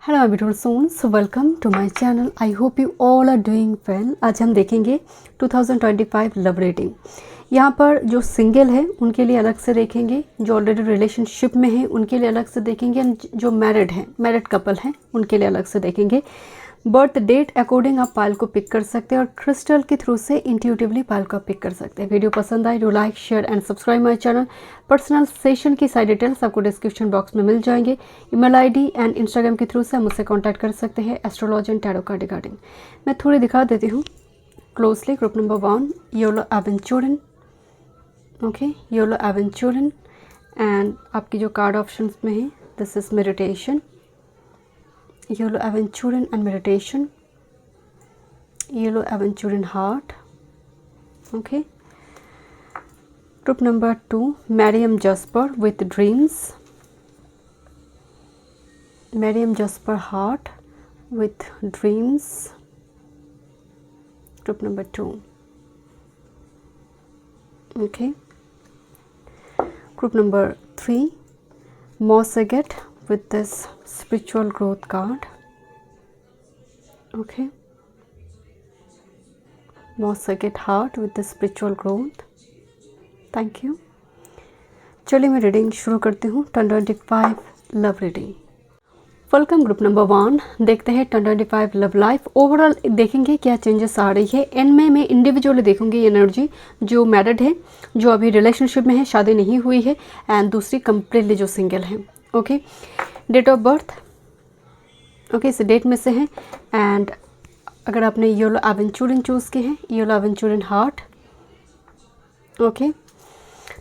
Hello my beautiful souls, welcome to my channel. I hope you all are doing well. आज हम देखेंगे 2025 love rating. यहाँ पर जो सिंगल है उनके लिए अलग से देखेंगे, जो ऑलरेडी रिलेशनशिप में है उनके लिए अलग से देखेंगे, जो मैरिड हैं, मैरिड कपल हैं, उनके लिए अलग से देखेंगे। बर्थ डेट अकॉर्डिंग आप पायल को पिक कर सकते हैं और क्रिस्टल के थ्रू से इंट्यूटिवली पायल को आप पिक कर सकते हैं। वीडियो पसंद आए तो like share and subscribe my channel. Personal session की सारी डिटेल्स आपको डिस्क्रिप्शन बॉक्स में मिल जाएंगे। ईमेल आईडी एंड इंस्टाग्राम के थ्रू से आप मुझसे कांटेक्ट कर सकते हैं astrology and tarot card regarding. मैं थोड़ी दिखा देती हूँ closely. Group number 1 yellow aventurine. Okay, yellow aventurine. And आपकी जो कार्ड ऑप्शन में है, this is meditation, yellow aventurine and meditation, yellow aventurine heart. Okay, group number 2 Mariam Jasper with dreams, Mariam Jasper heart with dreams. Group number 2. Okay, group number 3 Mosaget with this spiritual growth card. Okay, Mosaget heart with the spiritual growth. Thank you. चलिए मैं reading शुरू करती हूँ। 2025 love reading. Welcome group number 1। देखते हैं 2025 love life. Overall देखेंगे क्या changes आ रही है। एंड में मैं इंडिविजुअली देखूंगी एनर्जी, जो मैरिड है, जो अभी रिलेशनशिप में है, शादी नहीं हुई है, एंड दूसरी कंप्लीटली जो सिंगल है। Okay, date of birth okay इस डेट में से है। एंड अगर आपने येलो एवेंचूरिन चूज़ की है, येलो एवेंचूरिन हार्ट। ओके,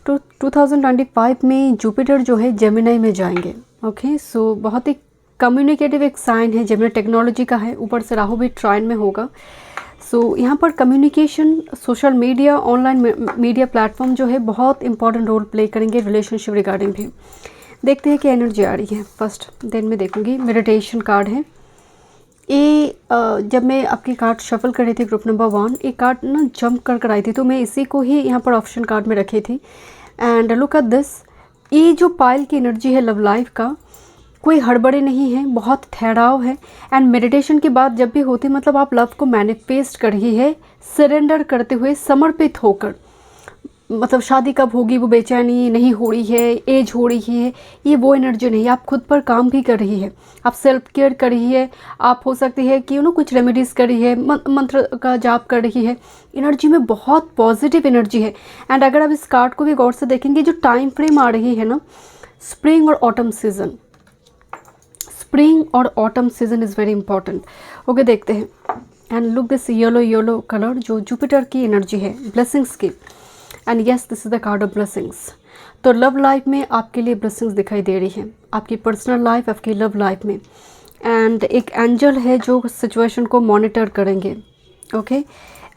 तो 2025 में जुपिटर जो है जेमिनी में जाएंगे। ओके, सो बहुत ही कम्युनिकेटिव एक साइन है, जेमिनी टेक्नोलॉजी का है, ऊपर से राहु भी ट्राइन में होगा। सो यहाँ पर communication, social media, online media platform जो है बहुत इंपॉर्टेंट रोल प्ले करेंगे रिलेशनशिप रिगार्डिंग भी। देखते हैं क्या एनर्जी आ रही है। फर्स्ट देन में देखूंगी मेडिटेशन कार्ड है ये। जब मैं आपकी कार्ड शफल कर रही थी ग्रुप नंबर 1, एक कार्ड ना जंप कर आई थी, तो मैं इसी को ही यहाँ पर ऑप्शन कार्ड में रखी थी। एंड लुक एट दिस, ये जो पायल की एनर्जी है लव लाइफ का, कोई हड़बड़ी नहीं है, बहुत ठहराव है। एंड मेडिटेशन की बात जब भी होती है, मतलब आप लव को मैनिफेस्ट कर रही है, सरेंडर करते हुए, समर्पित होकर। मतलब शादी कब होगी वो बेचैनी नहीं हो रही है, एज हो रही है, ये वो एनर्जी नहीं है। आप खुद पर काम भी कर रही है, आप सेल्फ केयर कर रही है, आप हो सकती है कि कुछ रेमेडीज़ कर रही है, मंत्र का जाप कर रही है। एनर्जी में बहुत पॉजिटिव एनर्जी है। एंड अगर आप इस कार्ड को भी गौर से देखेंगे, जो टाइम फ्रेम आ रही है ना, स्प्रिंग और ऑटम सीजन, स्प्रिंग और autumn season is very important. Okay, देखते हैं। And look this yellow colour, जो जुपिटर की एनर्जी है, ब्लेसिंग्स की। And yes, this is the card of blessings. तो लव लाइफ में आपके लिए ब्लेसिंग्स दिखाई दे रही है, आपकी पर्सनल लाइफ, आपकी लव लाइफ में। एंड एक एंजल है जो सिचुएशन को मॉनिटर करेंगे। Okay,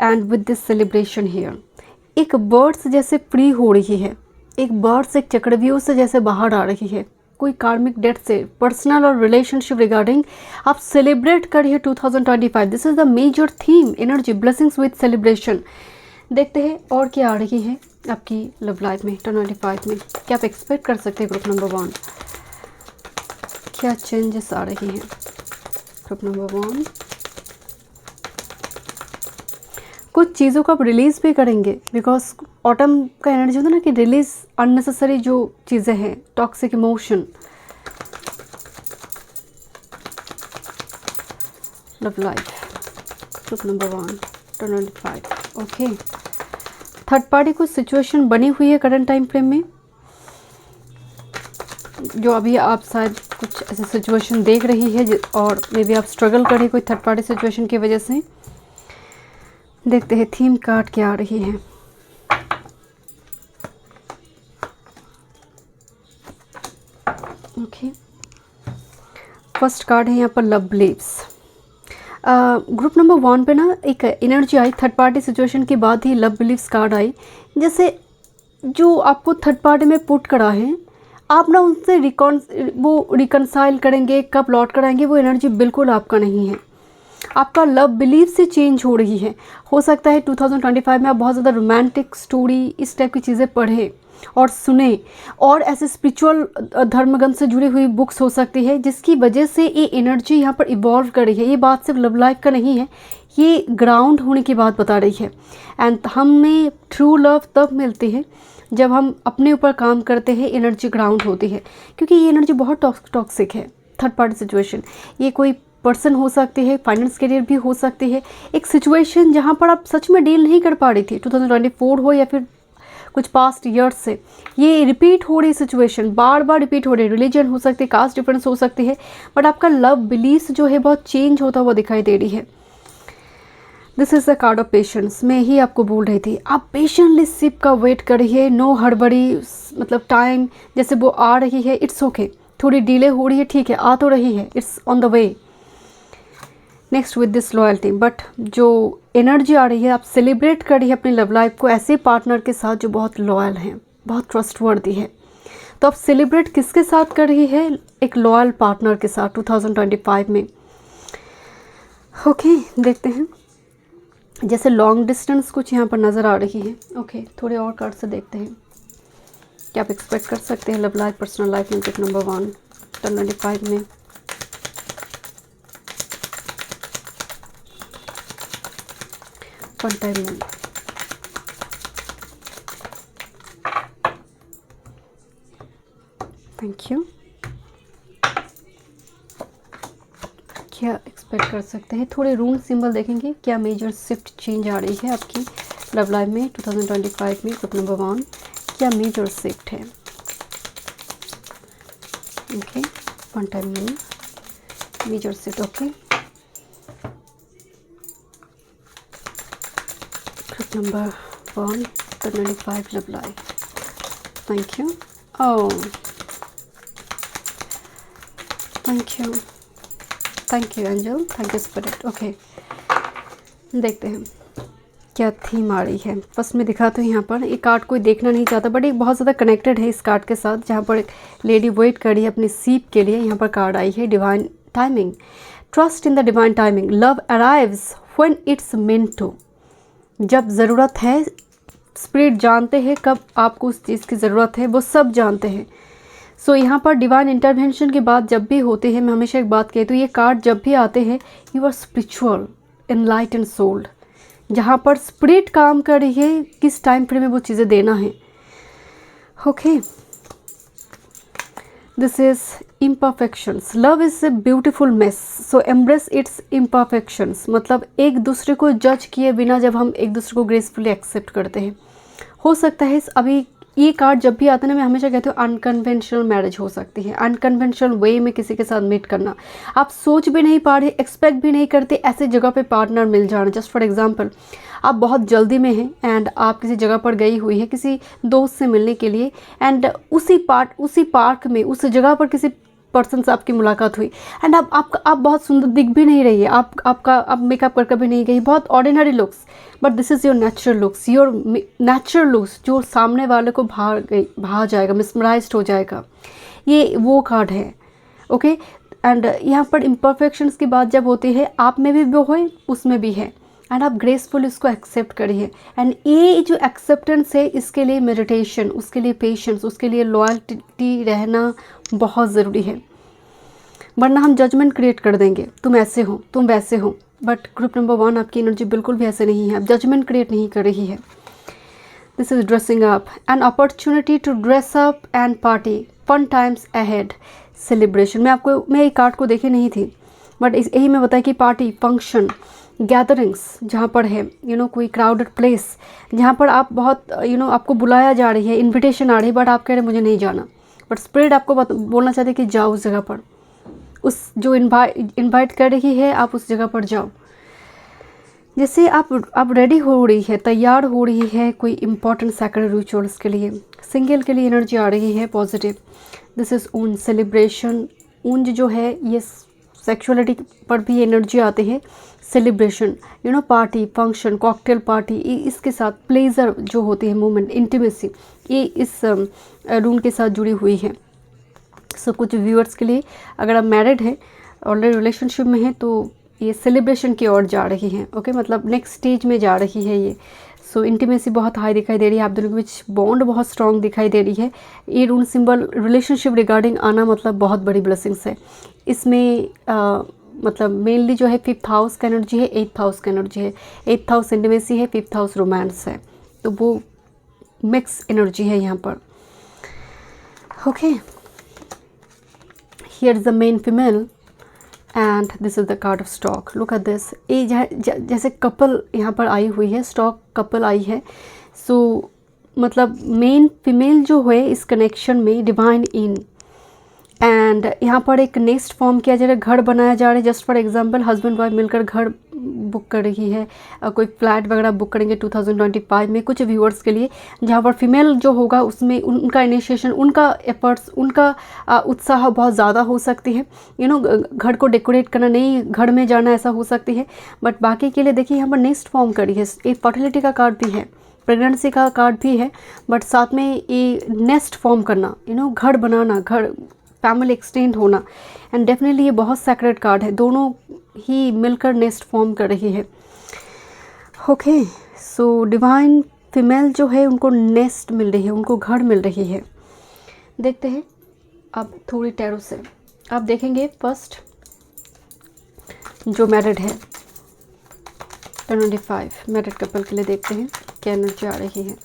and with this celebration here, एक बर्ड्स जैसे फ्री हो रही है, एक बर्ड्स एक चक्रव्यूह से जैसे बाहर आ रही है, कोई कार्मिक डेट से पर्सनल और रिलेशनशिप रिगार्डिंग आप सेलिब्रेट करिए 2025। This is the major theme energy, blessings with celebration. देखते हैं और क्या आ रही है आपकी लव लाइफ में 2025 में, क्या आप एक्सपेक्ट कर सकते हैं ग्रुप नंबर 1, क्या चेंजेस आ रही हैं ग्रुप नंबर 1। कुछ चीज़ों को आप रिलीज़ भी करेंगे, बिकॉज ऑटम का एनर्जी होता है ना कि रिलीज अननेसेसरी जो चीज़ें हैं, toxic emotion. Love life group number 1 2025। Okay, third party कुछ सिचुएशन बनी हुई है करंट टाइम फ्रेम में, जो अभी आप शायद कुछ ऐसे सिचुएशन देख रही है, और मे बी आप स्ट्रगल कर रही कोई थर्ड पार्टी सिचुएशन की वजह से। देखते हैं थीम कार्ड क्या आ रही है। ओके, फर्स्ट कार्ड है यहाँ पर लव बिलीव्स। ग्रुप नंबर 1 पे ना एक एनर्जी आई, थर्ड पार्टी सिचुएशन के बाद ही लव बिलीव्स कार्ड आई। जैसे जो आपको थर्ड पार्टी में पुट करा है, आप ना उनसे रिकॉन्साइल करेंगे, कब लौट कर आएंगे, वो एनर्जी बिल्कुल आपका नहीं है। आपका लव बिलीफ से चेंज हो रही है। हो सकता है 2025 में आप बहुत ज़्यादा रोमांटिक स्टोरी इस टाइप की चीज़ें पढ़ें और सुने, और ऐसे स्पिरिचुअल धर्मग्रंथ से जुड़ी हुई बुक्स हो सकती है, जिसकी वजह से ये एनर्जी यहाँ पर इवॉल्व कर रही है। ये बात सिर्फ लव लाइफ का नहीं है, ये ग्राउंड होने की बात बता रही है। एंड हमें ट्रू लव तब मिलती है जब हम अपने ऊपर काम करते हैं, एनर्जी ग्राउंड होती है, क्योंकि ये एनर्जी बहुत टॉक्सिक है। थर्ड पार्टी सिचुएशन, ये कोई पर्सन हो सकती है, फाइनेंस करियर भी हो सकती है, एक सिचुएशन जहाँ पर आप सच में डील नहीं कर पा रही थी, 2024 हो या फिर कुछ पास्ट ईयर्स से ये रिपीट हो रही सिचुएशन, बार बार रिपीट हो रही। रिलीजन हो सकती है, कास्ट डिफरेंस हो सकती है, बट आपका लव बिलीफ जो है बहुत चेंज होता हुआ दिखाई दे रही है। This is the card of patience. मैं ही आपको बोल रही थी, आप पेशेंटली शिप का वेट करिए, नो हड़बड़ी, मतलब टाइम जैसे वो आ रही है, इट्स ओके, थोड़ी डिले हो रही है, ठीक है, आ तो रही है, it's on the way. Next with this loyalty, but जो एनर्जी आ रही है, आप सेलिब्रेट कर रही है अपनी लव लाइफ को ऐसे पार्टनर के साथ जो बहुत लॉयल हैं, बहुत ट्रस्टवर्दी है। तो आप सेलिब्रेट किसके साथ कर रही है? एक लॉयल पार्टनर के साथ 2025 में। ओके, देखते हैं। जैसे लॉन्ग डिस्टेंस कुछ यहाँ पर नज़र आ रही है। ओके, थोड़े और कार्ड से देखते हैं क्या आप एक्सपेक्ट कर सकते हैं लव लाइफ, पर्सनल लाइफ में। टिप नंबर 1 2025 में। One time moon, thank you. क्या एक्सपेक्ट कर सकते हैं? थोड़े रून सिंबल देखेंगे, क्या मेजर शिफ्ट चेंज आ रही है आपकी लव लाइफ में 2025 में। टिप नंबर 1, क्या मेजर शिफ्ट है? Okay, one time moon, major shift. Okay, tip number 1 2025 love life, thank you. Oh, thank you, thank you angel, thank you spirit. Okay, देखते हैं क्या थीम आ रही है। फर्स्ट में दिखा तो यहाँ पर एक कार्ड कोई देखना नहीं चाहता, बट एक बहुत ज़्यादा कनेक्टेड है इस कार्ड के साथ, जहाँ पर एक लेडी वेट कर रही है अपनी सीप के लिए। यहाँ पर कार्ड आई है divine timing, trust in the divine timing, love arrives when it's meant to. जब ज़रूरत है, स्पिरिट जानते हैं कब आपको उस चीज़ की ज़रूरत है, वो सब जानते हैं। सो यहाँ पर डिवाइन इंटरवेंशन की बात जब भी होती है, मैं हमेशा एक बात कहती हूँ, तो ये कार्ड जब भी आते हैं, you are spiritual enlightened souled, जहाँ पर स्पिरिट काम कर रही है, किस टाइम फ्रेम में वो चीज़ें देना है। Okay, this is imperfections, love is a beautiful mess, so embrace it's imperfections. मतलब एक दूसरे को जज किए बिना जब हम एक दूसरे को ग्रेसफुली एक्सेप्ट करते हैं। हो सकता है अभी ये कार्ड जब भी आता है ना, मैं हमेशा कहती हूँ अनकन्वेंशनल मैरिज हो सकती है, अनकन्वेंशनल वे में किसी के साथ मीट करना, आप सोच भी नहीं पा रहे, एक्सपेक्ट भी नहीं करते, ऐसे जगह पे पार्टनर मिल जाना। जस्ट फॉर एग्जांपल, आप बहुत जल्दी में हैं एंड आप किसी जगह पर गई हुई है किसी दोस्त से मिलने के लिए, एंड उसी पार्क में, उस जगह पर किसी पर्सन से आपकी मुलाकात हुई, एंड आप बहुत सुंदर दिख भी नहीं रही है, आप मेकअप कर कभी नहीं गई, बहुत ordinary looks, but this is your natural looks, your natural looks, जो सामने वाले को भा जाएगा, मिसमराइज्ड हो जाएगा। ये वो कार्ड है। ओके, एंड यहाँ पर इम्परफेक्शंस की बात जब होती है, आप में भी वो है, उसमें भी है, एंड आप ग्रेसफुल इसको एक्सेप्ट करिए। एंड ये जो एक्सेप्टेंस है, इसके लिए मेडिटेशन, उसके लिए पेशेंस, उसके लिए लॉयल्टी रहना बहुत ज़रूरी है, वरना हम जजमेंट क्रिएट कर देंगे, तुम ऐसे हो, तुम वैसे हो। बट ग्रुप नंबर 1 आपकी एनर्जी बिल्कुल भी ऐसे नहीं है, आप जजमेंट क्रिएट नहीं कर रही है। This is dressing up, an opportunity to dress up and party, fun times ahead, celebration. मैं ये कार्ड को देखी नहीं थी, बट यही मैं बताया कि पार्टी, फंक्शन, गैदरिंग्स जहाँ पर है, कोई क्राउडेड प्लेस जहाँ पर आप बहुत आपको बुलाया जा रही है, इन्विटेशन आ रही है, बट आप कह रहे मुझे नहीं जाना, बट स्पिरिट आपको बोलना चाहते कि जाओ उस जगह पर, उस जो इनवाइट कर रही है, आप उस जगह पर जाओ। जैसे आप रेडी हो रही है, तैयार हो रही है कोई इंपॉर्टेंट सैक्रेड रिचुअल्स के लिए। सिंगल के लिए एनर्जी आ रही है पॉजिटिव। दिस इज़ ऊन सेलिब्रेशन। ऊंज जो है ये सेक्सुअलिटी पर भी एनर्जी आती है। Celebration, party, function, cocktail party, इसके साथ प्लेजर जो होती है, मोमेंट, इंटीमेसी, ये इस रूम के साथ जुड़ी हुई है। सो कुछ व्यूअर्स के लिए, अगर आप मैरिड हैं, ऑलरेडी रिलेशनशिप में हैं, तो ये सेलिब्रेशन की ओर जा रही हैं। ओके, मतलब नेक्स्ट स्टेज में जा रही है ये। सो इंटीमेसी बहुत हाई दिखाई दे रही है, आप दोनों के बीच बॉन्ड बहुत स्ट्रॉन्ग दिखाई दे रही है। ये रून सिंबल रिलेशनशिप रिगार्डिंग आना मतलब बहुत बड़ी ब्लेसिंग्स है इसमें। मतलब मेनली जो है 5th हाउस का एनर्जी है, 8th हाउस का एनर्जी है। 8th हाउस इंटीमेसी है, 5th हाउस रोमांस है, तो वो मिक्स एनर्जी है यहाँ पर। Okay, here is the main female and this is the card of stock. Look at this, ये जैसे कपल यहाँ पर आई हुई है, स्टॉक कपल आई है। सो मतलब मेन फीमेल जो है इस कनेक्शन में डिवाइन इन, एंड यहाँ पर एक नेक्स्ट फॉर्म किया जा रहा है, घर बनाया जा रहा है। Just for example husband wife मिलकर घर बुक कर रही है, कोई फ्लैट वगैरह बुक करेंगे 2025 में कुछ व्यूअर्स के लिए, जहाँ पर फीमेल जो होगा उसमें उनका इनिशिएशन, उनका एफर्ट्स, उनका उत्साह बहुत ज़्यादा हो सकती है। घर को डेकोरेट करना, नहीं घर में जाना, ऐसा हो सकती है। बट बाकी के लिए देखिए यहाँ पर नेक्स्ट फॉर्म करी है, एक फर्टिलिटी का कार्ड भी है, प्रेगनेंसी का कार्ड भी है, बट साथ में ये नेस्ट फॉर्म करना, घर बनाना, घर फैमिली एक्सटेंड होना, एंड डेफिनेटली ये बहुत सैक्रेड कार्ड है। दोनों ही मिलकर नेस्ट फॉर्म कर रही है। ओके, सो डिवाइन फीमेल जो है उनको नेस्ट मिल रही है, उनको घर मिल रही है। देखते हैं अब थोड़ी टैरो से आप देखेंगे। फर्स्ट जो मैरिड है 25 मैरिड कपल के लिए देखते हैं क्या एनर्जी आ रही है।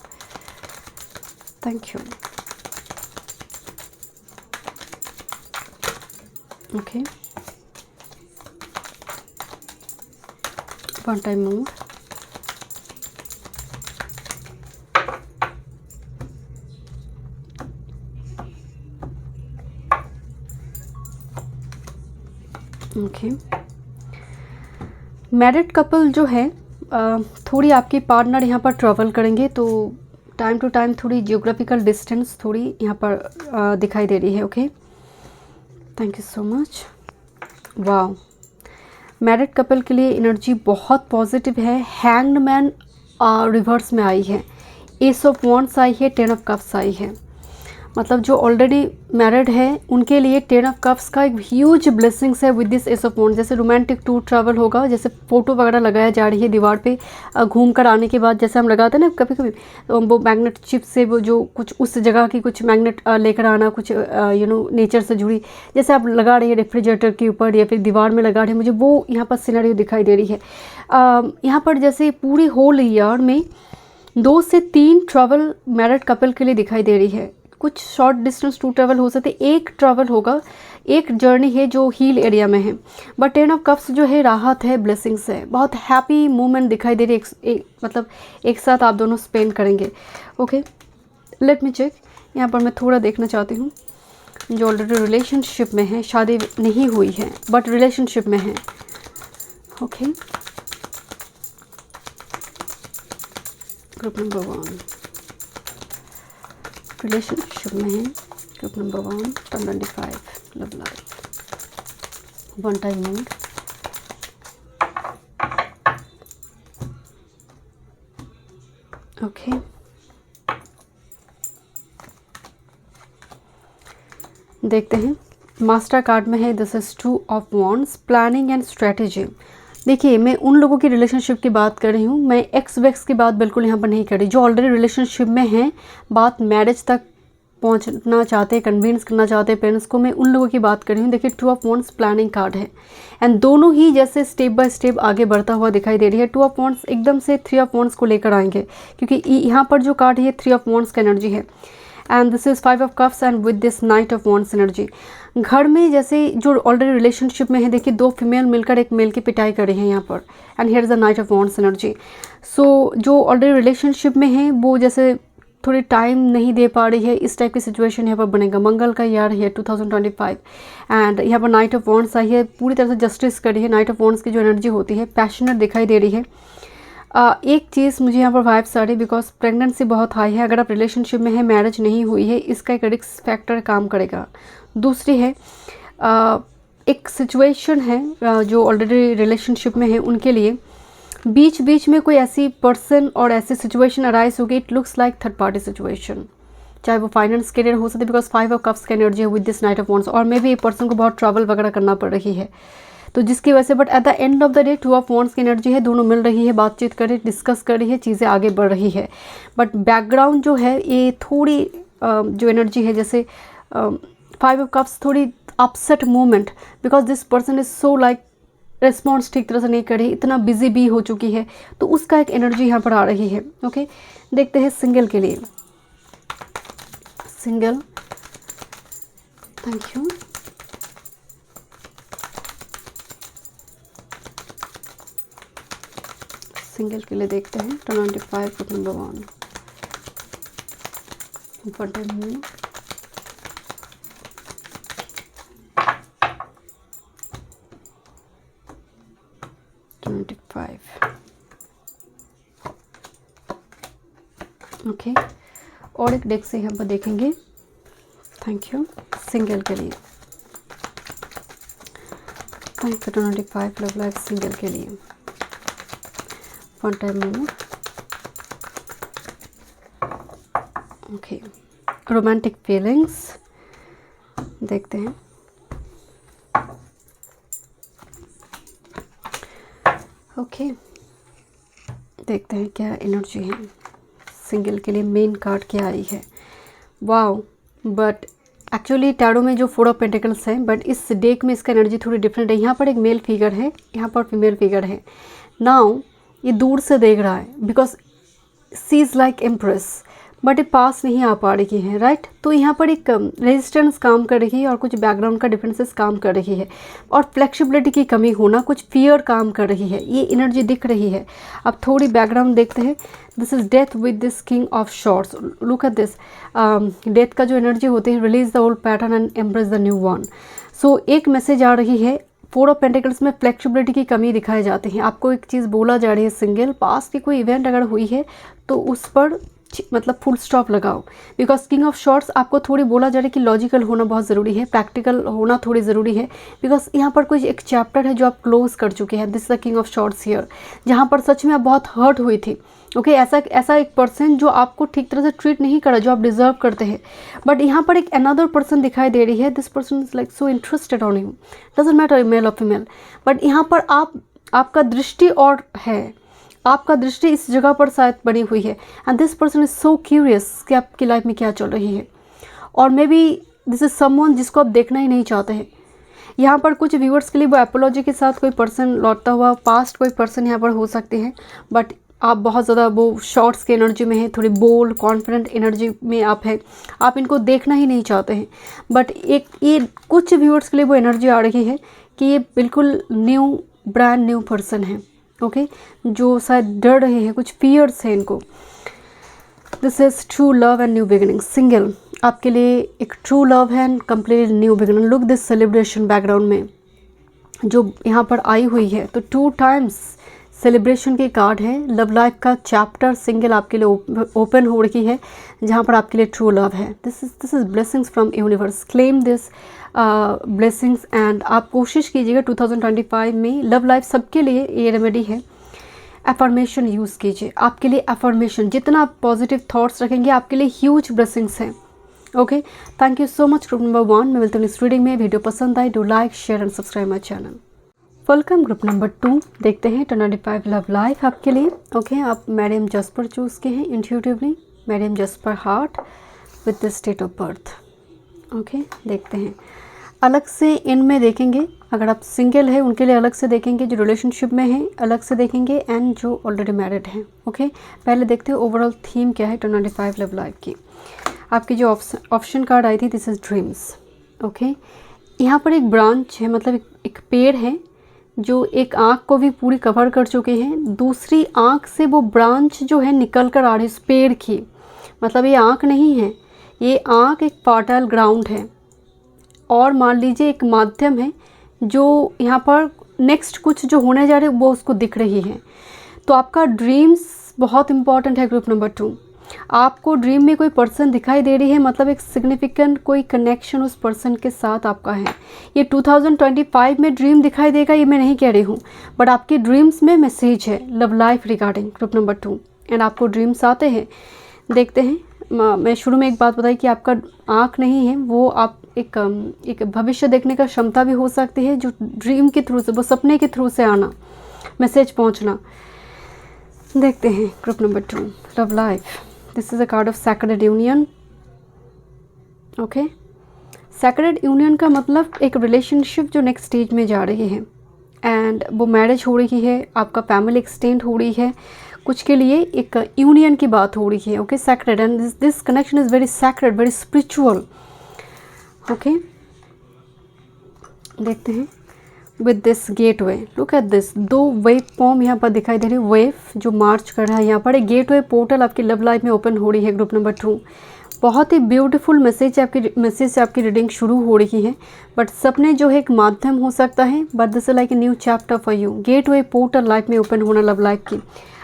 Thank you. Okay, one time mood, okay. Married couple जो है थोड़ी आपकी पार्टनर यहाँ पर ट्रैवल करेंगे, तो टाइम टू टाइम थोड़ी जियोग्राफिकल डिस्टेंस थोड़ी यहाँ पर दिखाई दे रही है। Okay, thank you so much. वाह, मैरिड कपल के लिए एनर्जी बहुत पॉजिटिव है। हैंग्ड मैन रिवर्स में आई है, एस ऑफ वॉन्ड्स आई है, 10 ऑफ कप्स आई है। मतलब जो ऑलरेडी मैरिड है उनके लिए 10 ऑफ कप्स का एक ह्यूज ब्लेसिंग्स है with this S of wands. जैसे रोमांटिक टूर ट्रैवल होगा, जैसे फ़ोटो वगैरह लगाया जा रही है दीवार पे, घूम कर आने के बाद जैसे हम लगाते हैं ना कभी कभी, तो वो मैग्नेट चिप से वो जो कुछ उस जगह की कुछ मैग्नेट लेकर आना, कुछ नेचर से जुड़ी, जैसे आप लगा रही है रेफ्रिजरेटर के ऊपर या फिर दीवार में लगा रही है, मुझे वो यहाँ पर सिनेरियो दिखाई दे रही है। यहाँ पर जैसे पूरी होल ईयर में 2 से 3 ट्रैवल मैरिड कपल के लिए दिखाई दे रही है। कुछ शॉर्ट डिस्टेंस टू ट्रैवल हो सकते, एक ट्रैवल होगा, एक जर्नी है जो हील एरिया में है। बट 10 ऑफ कप्स जो है राहत है, ब्लेसिंग्स है, बहुत हैप्पी मोमेंट दिखाई दे रही है। मतलब एक साथ आप दोनों स्पेंड करेंगे। Okay, let me check. यहाँ पर मैं थोड़ा देखना चाहती हूँ जो ऑलरेडी रिलेशनशिप में है, शादी नहीं हुई है बट रिलेशनशिप में है। ओके, ग्रुप नंबर 1 रिलेशनशिप में है, group number 1 25 love life, one time mood, okay. देखते हैं मास्टर कार्ड में है, this is 2 of wands, planning and strategy. देखिए मैं उन लोगों की रिलेशनशिप की बात कर रही हूँ, मैं एक्स वेक्स की बात बिल्कुल यहाँ पर नहीं कर रही। जो ऑलरेडी रिलेशनशिप में हैं, बात मैरिज तक पहुँचना चाहते हैं, कन्विंस करना चाहते हैं पेरेंट्स को, मैं उन लोगों की बात कर रही हूँ। देखिए 2 ऑफ वॉन्ड्स प्लानिंग कार्ड है, एंड दोनों ही जैसे स्टेप बाय स्टेप आगे बढ़ता हुआ दिखाई दे रही है। 2 ऑफ वॉन्ड्स एकदम से 3 ऑफ वॉन्ड्स को लेकर आएंगे, क्योंकि यहाँ पर जो कार्ड है 3 ऑफ वॉन्ड्स का एनर्जी है, and this is 5 of cups and with this night of wands energy. घर में जैसे जो ऑलरेडी रिलेशनशिप में है, देखिए 2 फीमेल मिलकर एक मेल की पिटाई कर रही हैं यहाँ पर, and here is the knight of wands energy. So जो ऑलरेडी रिलेशनशिप में है वो जैसे थोड़ी टाइम नहीं दे पा रही है, इस टाइप की सिचुएशन यहाँ पर बनेगा। मंगल का ईयर है 2025, एंड यहाँ पर नाइट ऑफ वॉन्ड्स आई है, पूरी तरह से जस्टिस कर रही है। नाइट ऑफ वॉन्ड्स की जो एनर्जी होती है पैशनेट दिखाई दे रही है। एक चीज़ मुझे यहाँ पर वाइब्स आ रही है, बिकॉज प्रेगनेंसी बहुत हाई है। अगर आप रिलेशनशिप में है, मैरिज नहीं हुई है, इसका एक रिस्क फैक्टर काम करेगा। दूसरी है एक सिचुएशन है जो ऑलरेडी रिलेशनशिप में है उनके लिए बीच बीच में कोई ऐसी पर्सन और ऐसी सिचुएशन अराइज होगी, it looks like third party situation, चाहे वो फाइनेंस करियर हो सकती है, बिकॉज 5 ऑफ कप्स का एनर्जी है with this night of wands. और मे भी एक पर्सन को बहुत ट्रैवल वगैरह करना पड़ रही है, तो जिसकी वजह से but at the end of the day 2 of wands की एनर्जी है, दोनों मिल रही है, बातचीत कर रही है, डिस्कस कर रही है, चीज़ें आगे बढ़ रही है। बट बैकग्राउंड जो है ये थोड़ी जो एनर्जी है, जैसे 5 ऑफ कप्स, थोड़ी upset moment, because this person is so like response ठीक तरह से नहीं कर रही, इतना बिजी भी हो चुकी है, तो उसका एक एनर्जी यहाँ पर आ रही है। ओके, देखते हैं सिंगल के लिए। Single, thank you. सिंगल के लिए देखते हैं 25 ग्रुप नंबर 1। इम्पोर्टेंट 25। ओके, और एक डेक से यहाँ पर देखेंगे। Thank you. सिंगल के लिए thank you. 25 love life single के लिए। One time moment. Okay, romantic feelings देखते हैं। ओके, देखते हैं क्या एनर्जी है सिंगल के लिए। मेन कार्ड क्या आई है? वाओ, बट एक्चुअली टैरो में जो 4 ऑफ पेंटिकल्स है, बट इस डेक में इसका एनर्जी थोड़ी डिफरेंट है। यहाँ पर एक मेल फिगर है, यहाँ पर फीमेल फिगर है। नाउ ये दूर से देख रहा है because she is like empress, but ये पास नहीं आ पा रही है, राइट। तो यहाँ पर एक रेजिस्टेंस काम कर रही है और कुछ बैकग्राउंड का डिफरेंसेस काम कर रही है और फ्लेक्सिबिलिटी की कमी होना, कुछ फियर काम कर रही है, ये एनर्जी दिख रही है। अब थोड़ी बैकग्राउंड देखते हैं। This is death with this king of swords. Look at this. Death का जो एनर्जी होती है, release the old pattern and embrace the new one. So एक मैसेज आ रही है। 4 ऑफ पेंटिकल्स में फ्लेक्सिबिलिटी की कमी दिखाई जाती है। आपको एक चीज़ बोला जा रही है, सिंगल पास की कोई इवेंट अगर हुई है तो उस पर मतलब फुल स्टॉप लगाओ, बिकॉज किंग ऑफ शॉर्ट्स आपको थोड़ी बोला जा रहा है कि लॉजिकल होना बहुत ज़रूरी है, प्रैक्टिकल होना थोड़ी ज़रूरी है, बिकॉज यहाँ पर कुछ एक चैप्टर है जो आप क्लोज कर चुके हैं। This the king of shorts here, जहाँ पर सच में आप बहुत हर्ट हुई थी। ओके, ऐसा एक पर्सन जो आपको ठीक तरह से ट्रीट नहीं करा जो आप डिजर्व करते हैं, बट यहाँ पर एक अनदर पर्सन दिखाई दे रही है। This person is like so interested on you, doesn't matter male और फीमेल, बट यहाँ पर आपका दृष्टि और है, आपका दृष्टि इस जगह पर शायद बनी हुई है। And this person is so curious कि आपकी लाइफ में क्या चल रही है, और मे बी दिस इज समवन जिसको आप देखना ही नहीं चाहते हैं। यहाँ पर कुछ व्यूअर्स के लिए वो एपोलॉजी के साथ कोई पर्सन लौटता हुआ पास्ट कोई पर्सन यहाँ पर हो सकते हैं, बट आप बहुत ज़्यादा वो शॉर्ट्स की एनर्जी में है, थोड़ी बोल्ड कॉन्फिडेंट एनर्जी में आप है, आप इनको देखना ही नहीं चाहते हैं। बट एक ये कुछ व्यूअर्स के लिए वो एनर्जी आ रही है कि ये बिल्कुल न्यू ब्रांड न्यू पर्सन है। ओके, जो शायद डर रहे हैं, कुछ फियर्स हैं इनको। This is true love and new beginning. Single आपके लिए एक ट्रू लव है and complete new beginning. Look this celebration background में जो यहाँ पर आई हुई है, तो 2 टाइम्स सेलिब्रेशन की कार्ड है। लव लाइफ का चैप्टर सिंगल आपके लिए ओपन हो रही है, जहाँ पर आपके लिए ट्रू लव है। This is blessings from universe. Claim this blessings and आप कोशिश कीजिएगा 2025 में लव लाइफ सबके लिए ये रेमेडी है। अफर्मेशन यूज़ कीजिए, आपके लिए अफर्मेशन जितना आप पॉजिटिव थॉट्स रखेंगे आपके लिए ह्यूज ब्लेसिंग्स हैं। Okay, thank you so much group number 1। मैं मिलती हूँ इस रीडिंग में। वीडियो पसंद आए do like share and subscribe my channel. Welcome group number 2। देखते हैं 25 लव लाइफ आपके लिए। ओके, आप मैडम जस्पर चूज़ के हैं intuitively, madam jasper heart with the date of birth. Okay, देखते हैं। अलग से इनमें देखेंगे, अगर आप सिंगल है उनके लिए अलग से देखेंगे, जो रिलेशनशिप में हैं अलग से देखेंगे, एंड जो ऑलरेडी मैरिड हैं। ओके, पहले देखते हैं ओवरऑल थीम क्या है 25 लव लाइफ की। आपकी जो ऑप्शन कार्ड आई थी, दिस इज़ ड्रीम्स। ओके, यहाँ पर एक ब्रांच है, मतलब एक पेड़ है जो एक आँख को भी पूरी कवर कर चुके हैं। दूसरी आँख से वो ब्रांच जो है निकल कर आ रही है उस पेड़ की, मतलब ये आँख नहीं है, ये आँख एक फर्टाइल ग्राउंड है, और मान लीजिए एक माध्यम है जो यहाँ पर नेक्स्ट कुछ जो होने जा रहे हैं वो उसको दिख रही है। तो आपका ड्रीम्स बहुत इंपॉर्टेंट है ग्रुप नंबर 2। आपको ड्रीम में कोई पर्सन दिखाई दे रही है, मतलब एक सिग्निफिकेंट कोई कनेक्शन उस पर्सन के साथ आपका है। ये 2025 में ड्रीम दिखाई देगा ये मैं नहीं कह रही हूँ, बट आपके ड्रीम्स में मैसेज है love life regarding group number 2, and आपको ड्रीम्स आते हैं। देखते हैं मैं शुरू में एक बात बताई कि आपका आँख नहीं है, वो आप एक भविष्य देखने का क्षमता भी हो सकती है, जो ड्रीम के थ्रू से, वो सपने के थ्रू से आना, मैसेज पहुंचना। देखते हैं group number 2, love life. This is a card of sacred union. Okay, sacred union का मतलब एक रिलेशनशिप जो नेक्स्ट स्टेज में जा रही है, एंड वो मैरिज हो रही है, आपका फैमिली एक्सटेंड हो रही है, कुछ के लिए एक यूनियन की बात हो रही है। Okay, sacred, and this connection is very sacred, very spiritual. Okay, देखते हैं with this gateway, look at this, 2 wave form यहाँ पर दिखाई दे रही है, वेव जो मार्च कर रहा है यहाँ पर। एक गेटवे पोर्टल आपकी लव लाइफ में ओपन हो रही है ग्रुप नंबर 2। बहुत ही ब्यूटीफुल मैसेज से आपकी रीडिंग शुरू हो रही है, बट सपने जो है एक माध्यम हो सकता है, but this is like a new chapter for you. Gateway portal life में ओपन होना लव लाइफ की।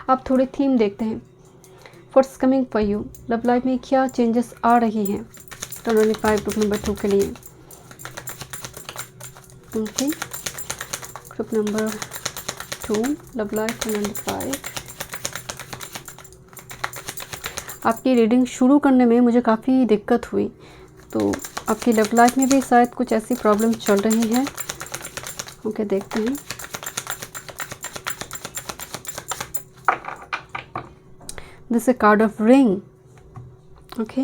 अब थोड़ी थीम देखते हैं, what's coming for you, love life में क्या चेंजेस आ रही हैं 25 ग्रुप नंबर 2 के लिए। Okay, group number 2, love life 25। आपकी रीडिंग शुरू करने में मुझे काफ़ी दिक्कत हुई, तो आपकी लव लाइफ में भी शायद कुछ ऐसी प्रॉब्लम चल रही है। ओके, देखते हैं। This is called of ring. Okay,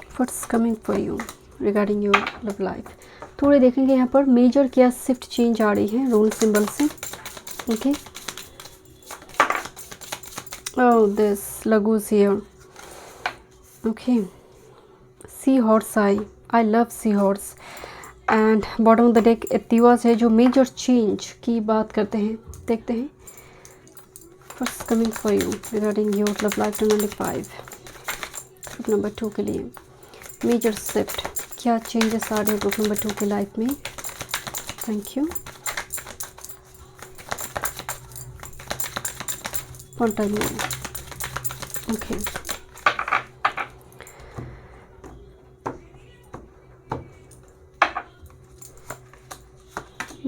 what's coming for you regarding your love life. थोड़े देखेंगे यहाँ पर मेजर क्या शिफ्ट चेंज आ रही है रूल सिंबल से। Okay, oh this Lagoos here. Okay, seahorse I love seahorse, and bottom of the deck Ethiwas है जो मेजर चेंज की बात करते हैं। देखते हैं what's coming for you regarding your love life 25 group number 2 के लिए। मेजर शिफ्ट, क्या चेंजेस आ रहे हैं ग्रुप नंबर 2 के लाइफ में। Thank you. One time more. Okay.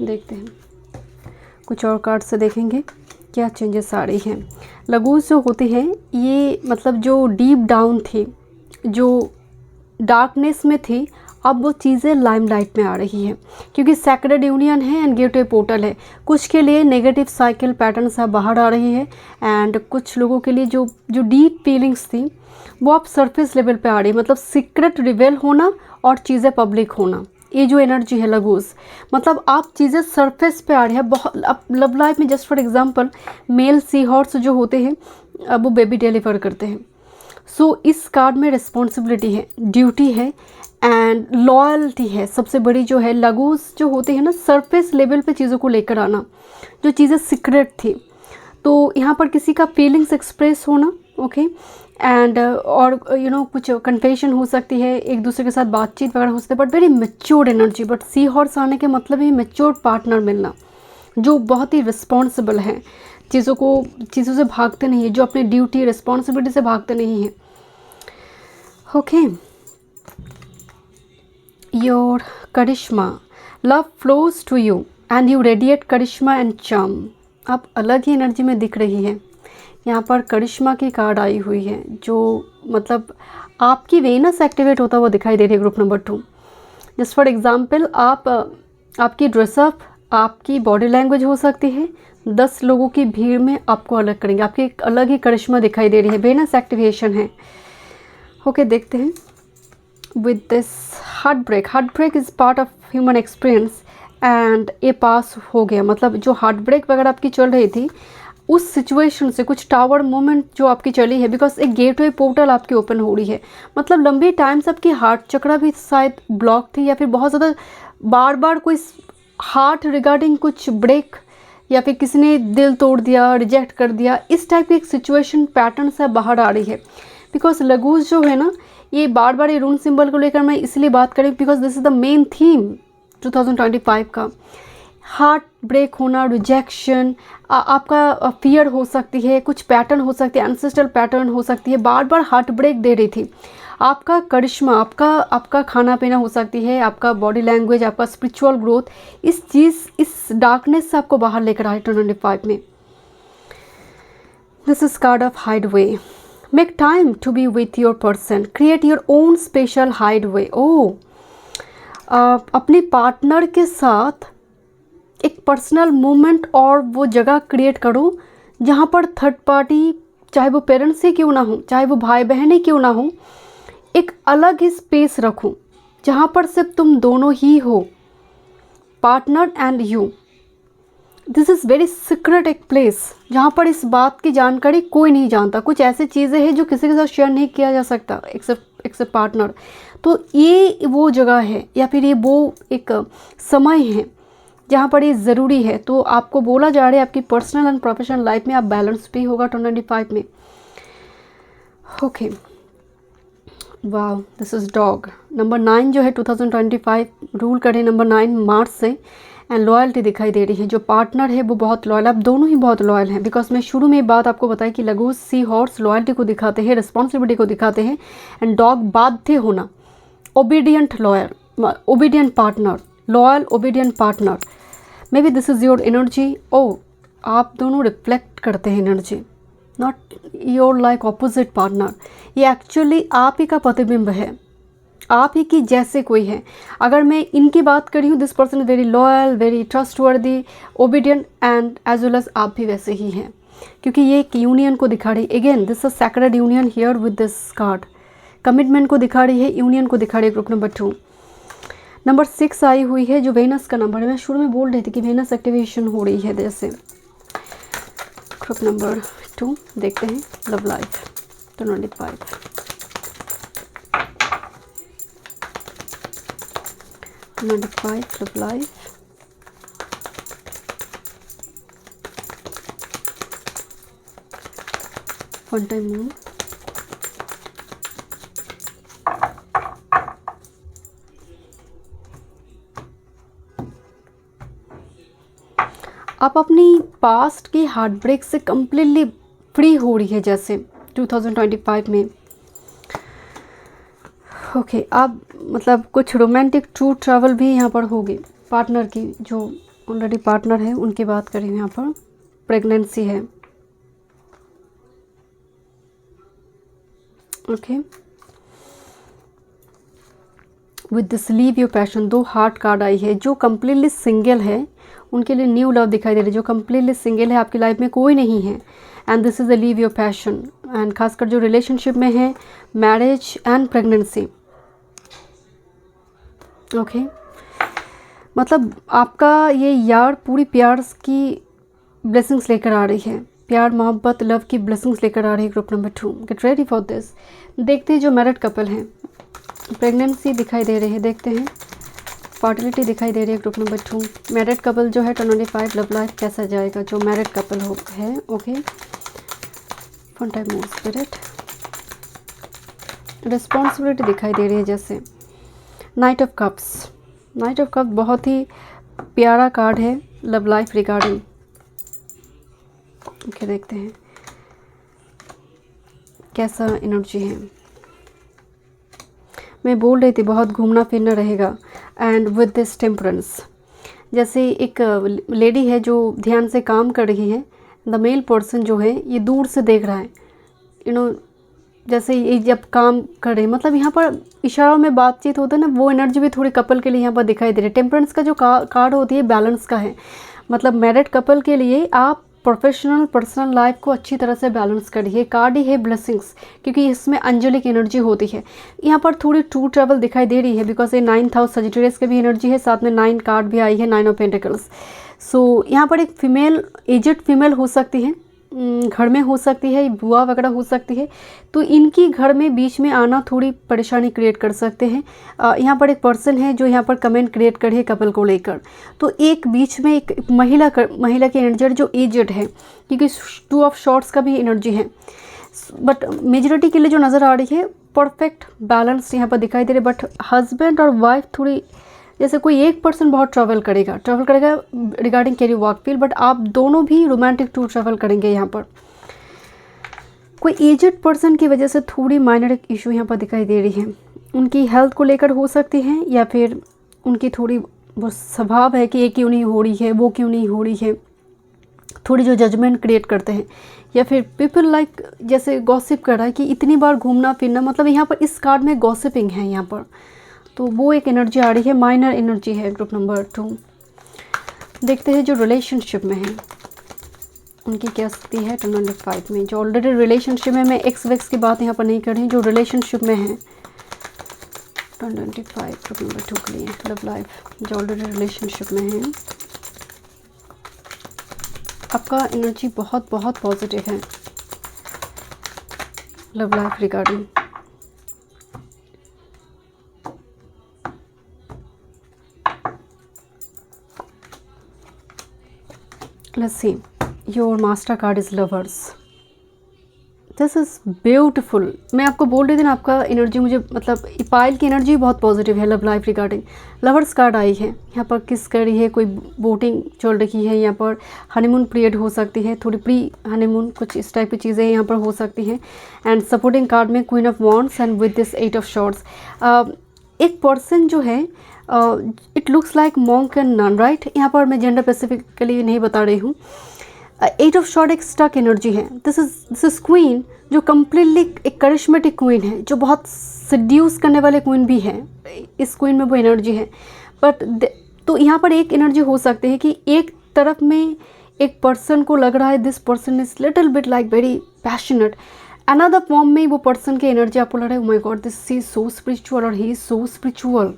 देखते हैं कुछ और कार्ड से, देखेंगे क्या चेंजेस आ रही हैं। लगूस जो होती है ये मतलब जो डीप डाउन थी, जो डार्कनेस में थी, अब वो चीज़ें लाइमलाइट में आ रही हैं, क्योंकि सैक्रेड यूनियन है एंड गेटवे पोर्टल है। कुछ के लिए नेगेटिव साइकिल पैटर्न से बाहर आ रही है, एंड कुछ लोगों के लिए जो डीप फीलिंग्स थी वो अब सरफेस लेवल पे आ रही है, मतलब सीक्रेट रिवेल होना और चीज़ें पब्लिक होना। ये जो एनर्जी है लगूस, मतलब आप चीज़ें सरफेस पे आ रही है। बहुत अब लव लाइफ में just for example male sea horse जो होते हैं, अब वो बेबी डिलीवर करते हैं। सो इस कार्ड में रिस्पॉन्सिबिलिटी है, ड्यूटी है एंड लॉयल्टी है। सबसे बड़ी जो है लगूस जो होते हैं ना, सरफेस लेवल पे चीज़ों को लेकर आना, जो चीज़ें सीक्रेट थी, तो यहाँ पर किसी का फीलिंग्स एक्सप्रेस होना। ओके, एंड और कुछ कन्फेशन हो सकती है, एक दूसरे के साथ बातचीत वगैरह हो सकती है, but very matured energy. But sea horse आने के मतलब ही मैच्योर्ड पार्टनर मिलना, जो बहुत ही रिस्पॉन्सिबल है, चीज़ों से भागते नहीं है, जो अपनी ड्यूटी रिस्पॉन्सिबिलिटी से भागते नहीं हैं। Okay, your charisma, love flows to you and you radiate charisma and charm. आप अलग ही एनर्जी में दिख रही है। यहाँ पर करिश्मा की कार्ड आई हुई है, जो मतलब आपकी वेनस एक्टिवेट होता हुआ दिखाई दे रही है group number 2। Just for example आपकी ड्रेसअप, आपकी बॉडी लैंग्वेज हो सकती है, 10 लोगों की भीड़ में आपको अलग करेंगे। आपकी एक अलग ही करिश्मा दिखाई दे रही है, वेनस एक्टिवेशन है। ओके, देखते हैं with this heartbreak is part of human experience and ये पास हो गया। मतलब जो हार्ट ब्रेक वगैरह आपकी चल रही थी, उस सिचुएशन से कुछ टावर मोमेंट जो आपकी चली है, बिकॉज एक गेटवे पोर्टल आपकी ओपन हो रही है। मतलब लंबी टाइम से आपकी हार्ट चक्रा भी शायद ब्लॉक थी, या फिर बहुत ज़्यादा बार बार कोई हार्ट रिगार्डिंग कुछ ब्रेक, या फिर किसी ने दिल तोड़ दिया, रिजेक्ट कर दिया, इस टाइप की एक सिचुएशन पैटर्न से बाहर आ रही है। बिकॉज लगूस जो है ना, ये बार बार ये रून सिंबल को लेकर मैं इसलिए बात करें because this is the main theme 2025 का। हार्ट ब्रेक होना, रिजेक्शन, आपका फियर हो सकती है, कुछ पैटर्न हो सकती है, एंसेस्ट्रल पैटर्न हो सकती है, बार बार हार्ट ब्रेक दे रही थी। आपका करिश्मा, आपका खाना पीना हो सकती है, आपका बॉडी लैंग्वेज, आपका स्पिरिचुअल ग्रोथ, इस डार्कनेस से आपको बाहर लेकर आए 2025 में। This is card of hideaway. Make time to be with your person. Create your own special hideaway. Oh, अपने पार्टनर के साथ एक पर्सनल मोमेंट और वो जगह क्रिएट करो जहाँ पर थर्ड पार्टी, चाहे वो पेरेंट्स ही क्यों ना हो, चाहे वो भाई बहन ही क्यों ना हो, एक अलग ही स्पेस रखो जहाँ पर सिर्फ तुम दोनों ही हो, partner and you. This is very secret एक प्लेस जहाँ पर इस बात की जानकारी कोई नहीं जानता. कुछ ऐसी चीज़ें हैं जो किसी के साथ शेयर नहीं किया जा सकता एक्सेप्ट पार्टनर. तो ये वो जगह है या फिर ये वो एक समय है जहाँ पर ये ज़रूरी है. तो आपको बोला जा रहा है आपकी पर्सनल एंड प्रोफेशनल लाइफ में आप बैलेंस भी होगा 2025 में. ओके, वाह, दिस इज़ डॉग. नंबर 9 जो है 2025 रूल करे नंबर 9 मार्च से. एंड लॉयल्टी दिखाई दे रही है. जो पार्टनर है वो बहुत लॉयल, आप दोनों ही बहुत लॉयल हैं. बिकॉज मैं शुरू में ये बात आपको बताई कि लगूज सी हॉर्स लॉयल्टी को दिखाते हैं, रिस्पॉन्सिबिलिटी को दिखाते हैं. एंड डॉग बाध्य होना, obedient loyal, obedient partner, loyal obedient partner. May be this is your energy. Oh, आप दोनों रिफ्लेक्ट करते हैं energy, not your like opposite partner. ये एक्चुअली आप ही का प्रतिबिंब है, आप ही की जैसे कोई है. अगर मैं इनकी बात कर रही हूँ, this person is very loyal, very trustworthy, obedient and as well as आप भी वैसे ही हैं. क्योंकि ये एक यूनियन को दिखा रही है. Again this is sacred union here with this card. Commitment को दिखा रही है, यूनियन को दिखा रही है. ग्रुप नंबर 2 नंबर 6 आई हुई है जो वेनस का नंबर है. मैं शुरू में बोल रही थी कि वेनस एक्टिवेशन हो रही है जैसे. ग्रुप नंबर 2 देखते हैं love life 2025. Number 5 love life. One time more. आप अपनी पास्ट की हार्ट ब्रेक से कम्प्लीटली फ्री हो रही है जैसे 2025 में. ओके, आप मतलब कुछ रोमांटिक टूर ट्रैवल भी यहाँ पर होगी. पार्टनर की, जो ऑलरेडी पार्टनर है उनकी बात करें यहाँ पर. प्रेगनेंसी है. Okay, with this leave your passion. 2 heart card आई है. जो कम्प्लीटली सिंगल है उनके लिए न्यू लव दिखाई दे रही है. जो कम्प्लीटली सिंगल है, आपकी लाइफ में कोई नहीं है. And this is the leave your passion. And खासकर जो रिलेशनशिप में है, मैरिज एंड प्रेगनेंसी. ओके, मतलब आपका ये यार पूरी प्यार की ब्लेसिंग्स लेकर आ रही है. प्यार, मोहब्बत, लव की ब्लेसिंग्स लेकर आ रही है. Group number 2 get ready for this. देखते हैं जो मैरिड कपल हैं. प्रेगनेंसी दिखाई दे रही है, देखते हैं. फर्टिलिटी दिखाई दे रही है. ग्रुप नंबर 2 मैरिड कपल जो है 2025 लव लाइफ कैसा जाएगा जो मैरिड कपल हो है. Okay, one time more spirit. Responsibility दिखाई दे रही है जैसे. Night of cups. Night of cups बहुत ही प्यारा कार्ड है लव लाइफ रिगार्डिंग. ओके, देखते हैं कैसा एनर्जी है. मैं बोल रही थी बहुत घूमना फिरना रहेगा. एंड विद दिस टेम्परेंस, जैसे एक लेडी है जो ध्यान से काम कर रही है. द मेल पर्सन जो है ये दूर से देख रहा है. यू नो, जैसे ये जब काम कर रहे हैं, मतलब यहाँ पर इशारों में बातचीत होता है ना, वो एनर्जी भी थोड़ी कपल के लिए यहाँ पर दिखाई दे रही है. टेम्परेंस का जो कार्ड होती है बैलेंस का है. मतलब मैरिड कपल के लिए आप प्रोफेशनल पर्सनल लाइफ को अच्छी तरह से बैलेंस करिए. कार्ड ही है ब्लेसिंग्स, क्योंकि इसमें एंजेलिक एनर्जी होती है. यहाँ पर थोड़ी टूर ट्रैवल दिखाई दे रही है बिकॉज ये 9th हाउस सजिटेरियस की भी एनर्जी है. साथ में 9 कार्ड भी आई है, 9 ऑफ पेंटिकल्स. सो यहाँ पर एक फीमेल, एजेड फीमेल हो सकती है, घर में हो सकती है, बुआ वगैरह हो सकती है. तो इनकी घर में बीच में आना थोड़ी परेशानी क्रिएट कर सकते हैं. यहाँ पर एक पर्सन है जो यहाँ पर कमेंट क्रिएट कर रही है कपल को लेकर. तो एक बीच में एक महिला की एनर्जी जो एजेड है, क्योंकि 2 ऑफ शॉर्ट्स का भी एनर्जी है. बट मेजॉरिटी के लिए जो नज़र आ रही है परफेक्ट बैलेंस यहाँ पर दिखाई दे रही है. बट हस्बैंड और वाइफ थोड़ी, जैसे कोई एक पर्सन बहुत ट्रैवल करेगा regarding career work field, but आप दोनों भी रोमांटिक टूर ट्रैवल करेंगे. यहाँ पर कोई एजेड पर्सन की वजह से थोड़ी माइनर इशू यहाँ पर दिखाई दे रही है. उनकी हेल्थ को लेकर हो सकती है, या फिर उनकी थोड़ी वो स्वभाव है कि ये क्यों नहीं हो रही है, वो क्यों नहीं हो रही है. थोड़ी जो जजमेंट क्रिएट करते हैं, या फिर पीपल लाइक जैसे गॉसिप कर रहा है कि इतनी बार घूमना फिरना, मतलब यहाँ पर इस कार्ड में गॉसिपिंग है यहाँ पर, तो वो एक एनर्जी आ रही है, माइनर एनर्जी है ग्रुप नंबर 2। देखते हैं जो रिलेशनशिप में है उनकी क्या स्थिति है 1025 में। जो ऑलरेडी रिलेशनशिप में, मैं एक्स वेक्स की बात यहाँ पर नहीं कर रही हूँ, जो रिलेशनशिप में है 1025 ग्रुप नंबर 2 के लिए लव लाइफ, जो ऑलरेडी रिलेशनशिप में है, आपका एनर्जी बहुत बहुत पॉजिटिव है love life regarding. Let's see, your master card is lovers. This is beautiful. मैं आपको बोल रही थी ना, आपका एनर्जी मुझे, मतलब पायल की एनर्जी बहुत पॉजिटिव है love life regarding. Lovers card आई है यहाँ पर, किस कर रही है, कोई बोटिंग चल रही है यहाँ पर, हनीमून पीरियड हो सकती है, थोड़ी प्री हनीमून कुछ इस टाइप की चीज़ें यहाँ पर हो सकती हैं। एंड सपोर्टिंग कार्ड में queen of wands and with this 8 of swords. एक पर्सन जो है, it looks like monk and nun, right. यहाँ पर मैं जेंडर स्पेसिफिकली नहीं बता रही हूँ। 8 ऑफ शॉर्ट एक स्टक एनर्जी है। दिस इज क्वीन जो कम्प्लीटली एक करिश्मेटिक क्वीन है, जो बहुत सड्यूस करने वाले क्वीन भी है, इस क्वीन में वो एनर्जी है। बट तो यहाँ पर एक एनर्जी हो सकती है कि एक तरफ में एक पर्सन को लग रहा है this person is little bit like very passionate, another form में वो पर्सन की एनर्जी आपको लग रहा है oh my God this is so spiritual और ही इज सो स्पिरिचुअल।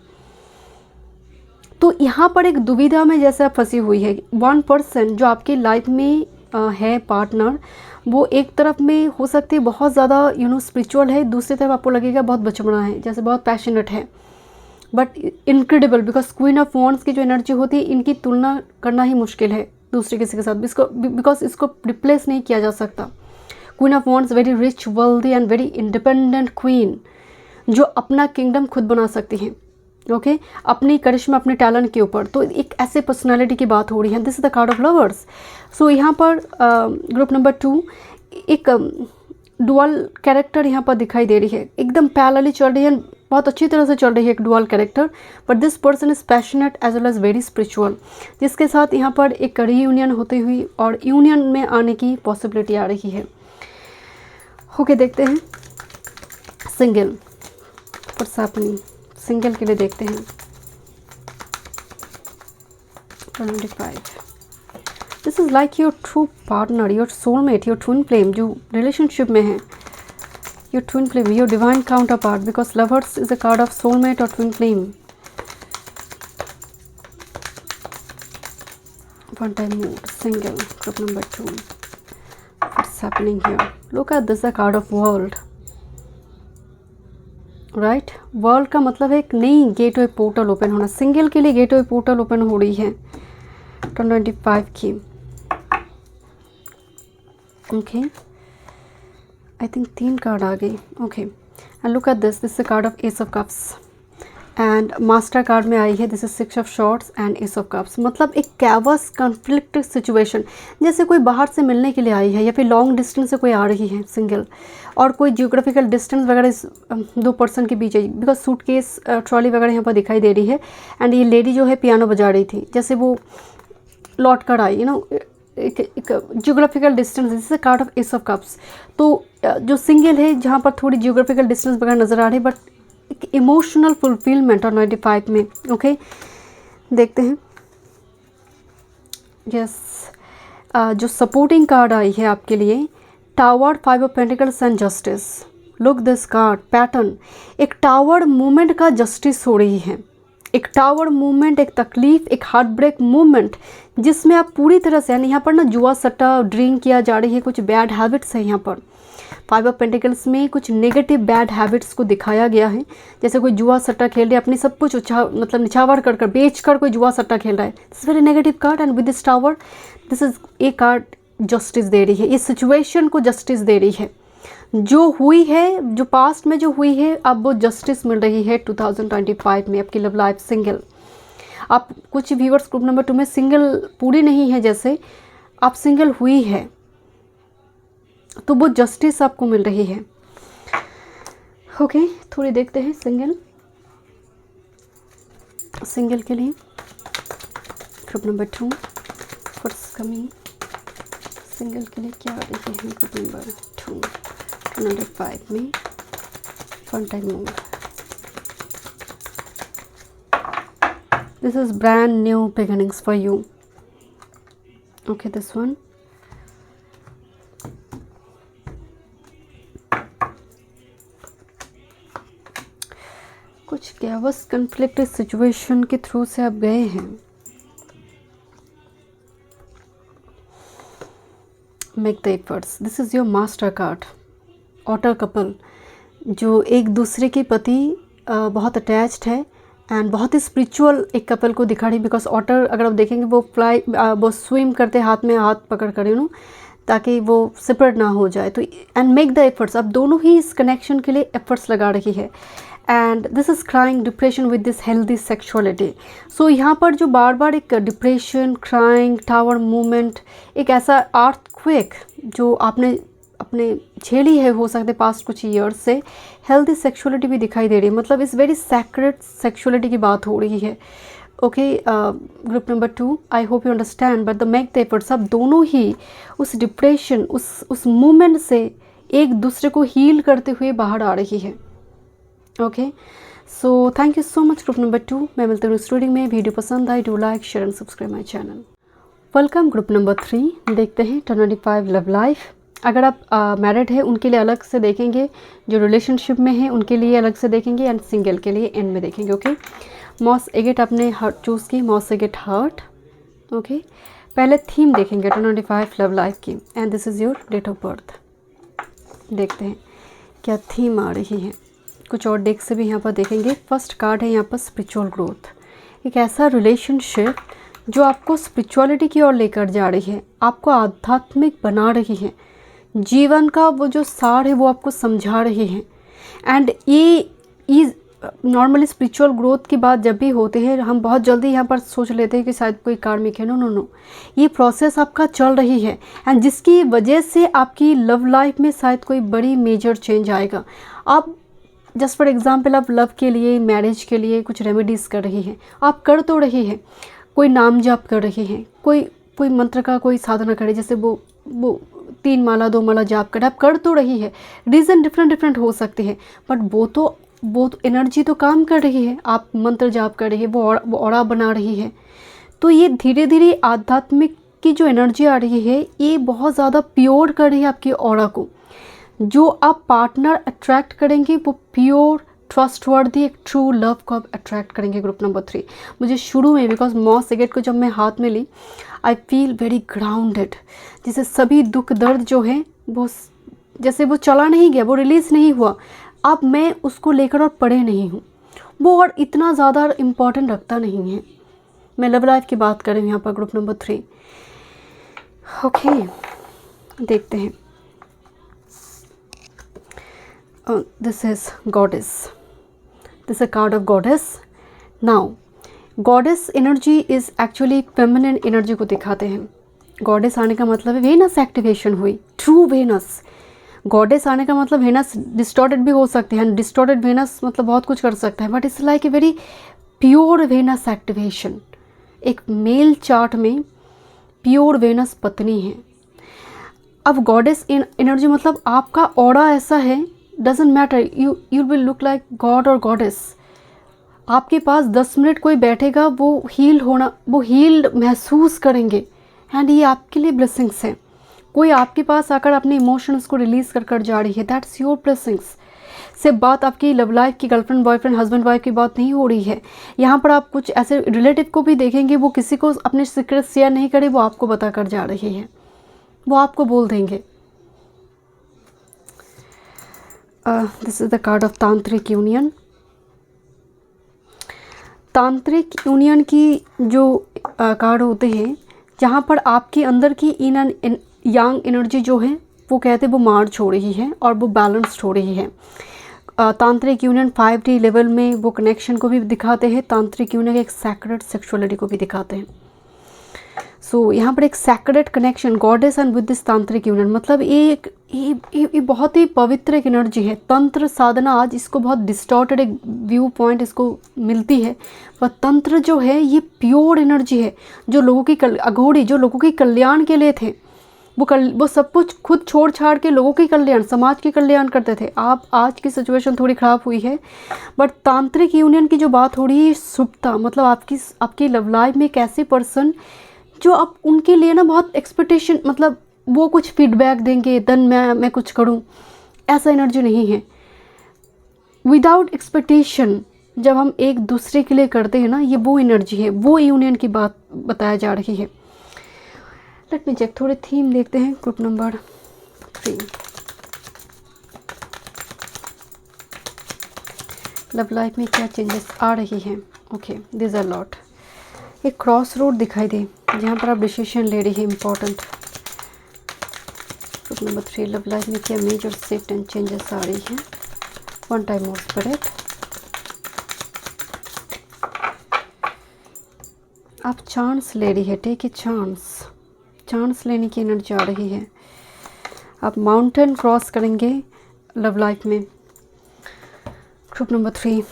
तो यहाँ पर एक दुविधा में जैसे आप फंसी हुई है। वन पर्सन जो आपकी लाइफ में है पार्टनर, वो एक तरफ में हो सकती है बहुत ज़्यादा स्पिरिचुअल है, दूसरी तरफ आपको लगेगा बहुत बचपना है, जैसे बहुत पैशनेट है, but incredible. Because queen of wands की जो एनर्जी होती है, इनकी तुलना करना ही मुश्किल है दूसरे किसी के साथ, बिकॉज इसको रिप्लेस नहीं किया जा सकता। Queen of wands very rich, wealthy and very independent queen, जो अपना किंगडम खुद बना सकती हैं, ओके अपनी करिश्मा, अपने टैलेंट के ऊपर। तो एक ऐसे पर्सनालिटी की बात हो रही है। This is the card of lovers. So यहाँ पर ग्रुप नंबर 2 एक डुअल कैरेक्टर यहाँ पर दिखाई दे रही है, एकदम पैरेलली चल रही है, बहुत अच्छी तरह से चल रही है एक dual character. But this person is passionate as well as very spiritual, जिसके साथ यहाँ पर एक रीयूनियन होती हुई और यूनियन में आने की पॉसिबिलिटी आ रही है। ओके देखते हैं सिंगल परसापनी, सिंगल के लिए देखते हैं 25। This is like your true partner, your soulmate, your twin flame, जो रिलेशनशिप में है, your twin flame, your divine counterpart, because lovers is a card of soulmate और twin flame. One time mood, single, group number 2, what's happening here, look at this, the card of world, right. World का मतलब है एक नई gateway portal open होना। Single के लिए gateway portal open हो रही है 1025 की। ओके आई थिंक 3 कार्ड आ गई। Okay and look at this is called of S of cups and master card में आई है this is 6 of shorts and S of cups. मतलब एक कैवस कॉन्फ्लिक्ट सिचुएशन, जैसे कोई बाहर से मिलने के लिए आई है या फिर लॉन्ग डिस्टेंस से कोई आ रही है सिंगल, और कोई जियोग्राफिकल डिस्टेंस वगैरह इस 2 पर्सन के बीच है, बिकॉज सूटकेस ट्रॉली वगैरह यहाँ पर दिखाई दे रही है। एंड ये लेडी जो है पियानो बजा रही थी, जैसे वो लौट कर आई, एक जियोग्राफिकल डिस्टेंस, जैसे card of S of cups. तो जो सिंगल है जहाँ पर थोड़ी जियोग्राफिकल डिस्टेंस वगैरह नज़र आ रही है, बट एक इमोशनल फुलफिलमेंट और 95 में। ओके देखते हैं यस जो सपोर्टिंग कार्ड आई है आपके लिए, tower, 5 of pentacles and justice. Look this card pattern, एक टावर मूवमेंट का जस्टिस हो रही है, एक टावर मूवमेंट, एक तकलीफ, एक हार्ट ब्रेक मूवमेंट, जिसमें आप पूरी तरह से, यानी यहाँ पर ना जुआ सट्टा ड्रिंक किया जा रही है, कुछ बैड हैबिट्स है यहाँ पर। 5 ऑफ पेंटिकल्स में कुछ नेगेटिव बैड हैबिट्स को दिखाया गया है, जैसे कोई जुआ सट्टा खेल रहा है, अपनी सब कुछ मतलब निछावर कर बेच कर कोई जुआ सट्टा खेल रहा है। This very negative card and with this tower this is a card justice दे रही है, इस सिचुएशन को जस्टिस दे रही है। जो हुई है, जो पास्ट में जो हुई है, अब वो जस्टिस मिल रही है 2025 में आपकी लव लाइफ सिंगल। आप कुछ व्यूअर्स ग्रुप नंबर 2 में सिंगल पूरी नहीं है, जैसे आप सिंगल हुई है तो वो जस्टिस आपको मिल रही है। ओके थोड़ी देखते हैं सिंगल के लिए group number 2 what's coming single के लिए क्या आ रही है ग्रुप नंबर 2 105 में fun time move. This is brand new beginnings for you. Okay, this one. कुछ chaos conflict situation के थ्रू से आप गए हैं। Make the efforts. This is your master card. Otter couple जो एक दूसरे के प्रति बहुत अटैच्ड है एंड बहुत ही स्पिरिचुअल एक कपल को दिखा रही है। बिकॉज ऑटर अगर आप देखेंगे वो स्विम करते हाथ में हाथ पकड़ कर ताकि वो सेपरेट ना हो जाए। तो एंड मेक द एफर्ट्स, अब दोनों ही इस कनेक्शन के लिए एफर्ट्स लगा रही है। And this is crying depression with this healthy sexuality. So यहाँ पर जो बार बार एक डिप्रेशन, क्राइंग, टावर मूवमेंट, एक ऐसा अर्थक्वेक जो आपने अपने झेली है, हो सकते पास्ट कुछ ईयर्स से, हेल्दी सेक्सुअलिटी भी दिखाई दे रही है। मतलब इस वेरी सैक्रेड सेक्सुअलिटी की बात हो रही है। Okay group number 2, I hope you understand but the make the efforts, अब दोनों ही उस डिप्रेशन, उस मूवमेंट से एक दूसरे को हील करते हुए बाहर आ रही है। Okay so thank you so much group number 2। मैं मिलती हूँ इस रीडिंग में। वीडियो पसंद आई, do like, share and subscribe my channel. Welcome group number 3। देखते हैं 1025 लव लाइफ। अगर आप मैरिड है उनके लिए अलग से देखेंगे, जो रिलेशनशिप में है उनके लिए अलग से देखेंगे, एंड सिंगल के लिए एंड में देखेंगे। ओके मॉस एगेट आपने हार्ट चूज़ की, मॉस एगेट हार्ट। ओके पहले थीम देखेंगे 1025 लव लाइफ की, and this is your date of birth. देखते हैं क्या थीम आ रही है। कुछ और डेक से भी यहाँ पर देखेंगे। फर्स्ट कार्ड है यहाँ पर स्पिरिचुअल ग्रोथ। एक ऐसा रिलेशनशिप जो आपको स्पिरिचुअलिटी की ओर लेकर जा रही है, आपको आध्यात्मिक बना रही है, जीवन का वो जो सार है वो आपको समझा रही है। एंड ये नॉर्मली स्पिरिचुअल ग्रोथ की बात जब भी होती है, हम बहुत जल्दी यहाँ पर सोच लेते हैं कि शायद कोई कार्मिक है। नो नो नो, ये प्रोसेस आपका चल रही है, एंड जिसकी वजह से आपकी लव लाइफ में शायद कोई बड़ी मेजर चेंज आएगा। आप जस्ट फॉर एग्जांपल आप लव के लिए, मैरिज के लिए कुछ रेमेडीज़ कर रही हैं, आप कर तो रही हैं, कोई नाम जाप कर रही हैं, कोई मंत्र का कोई साधना करे, जैसे वो 3 माला 2 माला जाप कर, आप कर तो रही है। रीज़न डिफरेंट हो सकते हैं, बट वो तो एनर्जी तो काम कर रही है। आप मंत्र जाप कर रही है, वो ऑरा बना रही है। तो ये धीरे धीरे आध्यात्मिक की जो एनर्जी आ रही है, ये बहुत ज़्यादा प्योर कर रही है आपकी ऑरा को। जो आप पार्टनर अट्रैक्ट करेंगे वो प्योर, ट्रस्टवर्दी, एक ट्रू लव को आप अट्रैक्ट करेंगे ग्रुप नंबर 3। मुझे शुरू में, बिकॉज मॉस एगेट को जब मैं हाथ में ली, आई फील वेरी ग्राउंडेड, जैसे सभी दुख दर्द जो है वो जैसे वो चला नहीं गया, वो रिलीज़ नहीं हुआ, अब मैं उसको लेकर और पड़े नहीं हूँ, वो और इतना ज़्यादा इम्पॉर्टेंट रखता नहीं है। मैं लव लाइफ की बात कर रही हूँ यहाँ पर ग्रुप नंबर 3। ओके देखते हैं। This is goddess, this a card of goddess. Now goddess energy is actually feminine energy को दिखाते हैं। गॉडेस आने का मतलब है वेनस एक्टिवेशन हुई, ट्रू वेनस। गॉडेस आने का मतलब वेनस डिस्टॉर्टेड भी हो सकते हैं, डिस्टॉर्टेड वेनस मतलब बहुत कुछ कर सकता है, but it's like a very pure Venus activation. एक मेल चार्ट में प्योर वेनस पत्नी है। अब गॉडेस एनर्जी मतलब आपका ऑरा ऐसा है, doesn't matter, you will look like God और गॉडेस। आपके पास 10 मिनट कोई बैठेगा, वो हील्ड महसूस करेंगे, एंड ये आपके लिए ब्लेसिंग्स हैं। कोई आपके पास आकर अपने इमोशंस को रिलीज़ कर जा रही है, दैट्स योर ब्लेसिंग्स। से बात आपकी लव लाइफ की, गर्लफ्रेंड बॉयफ्रेंड हस्बैंड वाइफ की बात नहीं हो रही है। यहाँ पर आप कुछ ऐसे रिलेटिव को भी देखेंगे, वो किसी को अपने सीक्रेट शेयर नहीं करे, वो आपको बता कर जा रही है, वो आपको बोल देंगे। This is the card of तांत्रिक यूनियन। तांत्रिक यूनियन की जो कार्ड होते हैं, जहाँ पर आपके अंदर की यांग एनर्जी जो है वो कहते हैं वो मार्च हो रही है और वो बैलेंस्ड हो रही है। तांत्रिक यूनियन 5D लेवल में वो कनेक्शन को भी दिखाते हैं। तांत्रिक यूनियन एक सैक्रेड सेक्सुअलिटी को भी दिखाते हैं। सो यहाँ पर एक sacred connection goddess and with this तांत्रिक यूनियन, मतलब ये बहुत ही पवित्र एक एनर्जी है। तंत्र साधना आज इसको बहुत डिस्टॉर्टेड एक व्यू पॉइंट इसको मिलती है, पर तंत्र जो है ये प्योर एनर्जी है, जो लोगों की अघोरी, जो लोगों के कल्याण के लिए थे, वो सब कुछ खुद छोड़ छाड़ के लोगों के कल्याण, समाज के कल्याण करते थे। आप आज की सिचुएशन थोड़ी ख़राब हुई है, बट तांत्रिक यूनियन की जो बात हो रही है, शुभता मतलब आपकी लव लाइफ में एक ऐसे पर्सन जो आप उनके लिए ना बहुत एक्सपेक्टेशन, मतलब वो कुछ फीडबैक देंगे देन मैं कुछ करूं, ऐसा एनर्जी नहीं है। विदाउट एक्सपेक्टेशन जब हम एक दूसरे के लिए करते हैं ना, ये वो एनर्जी है, वो यूनियन की बात बताया जा रही है। लेट मी चेक, थोड़े थीम देखते हैं ग्रुप नंबर 3। लव लाइफ में क्या चेंजेस आ रही हैं। Okay, this are lot. एक क्रॉस रोड दिखाई दे जहाँ पर आप डिसीजन ले रही है important. Group number 3, love life में क्या मेजर शिफ्ट एंड चेंजेस आ रही हैं। One time more spirit. आप चांस ले रही है, टेक ए चांस लेने की एनर्जी आ रही है। आप माउंटेन क्रॉस करेंगे लव लाइफ में। Group number 3,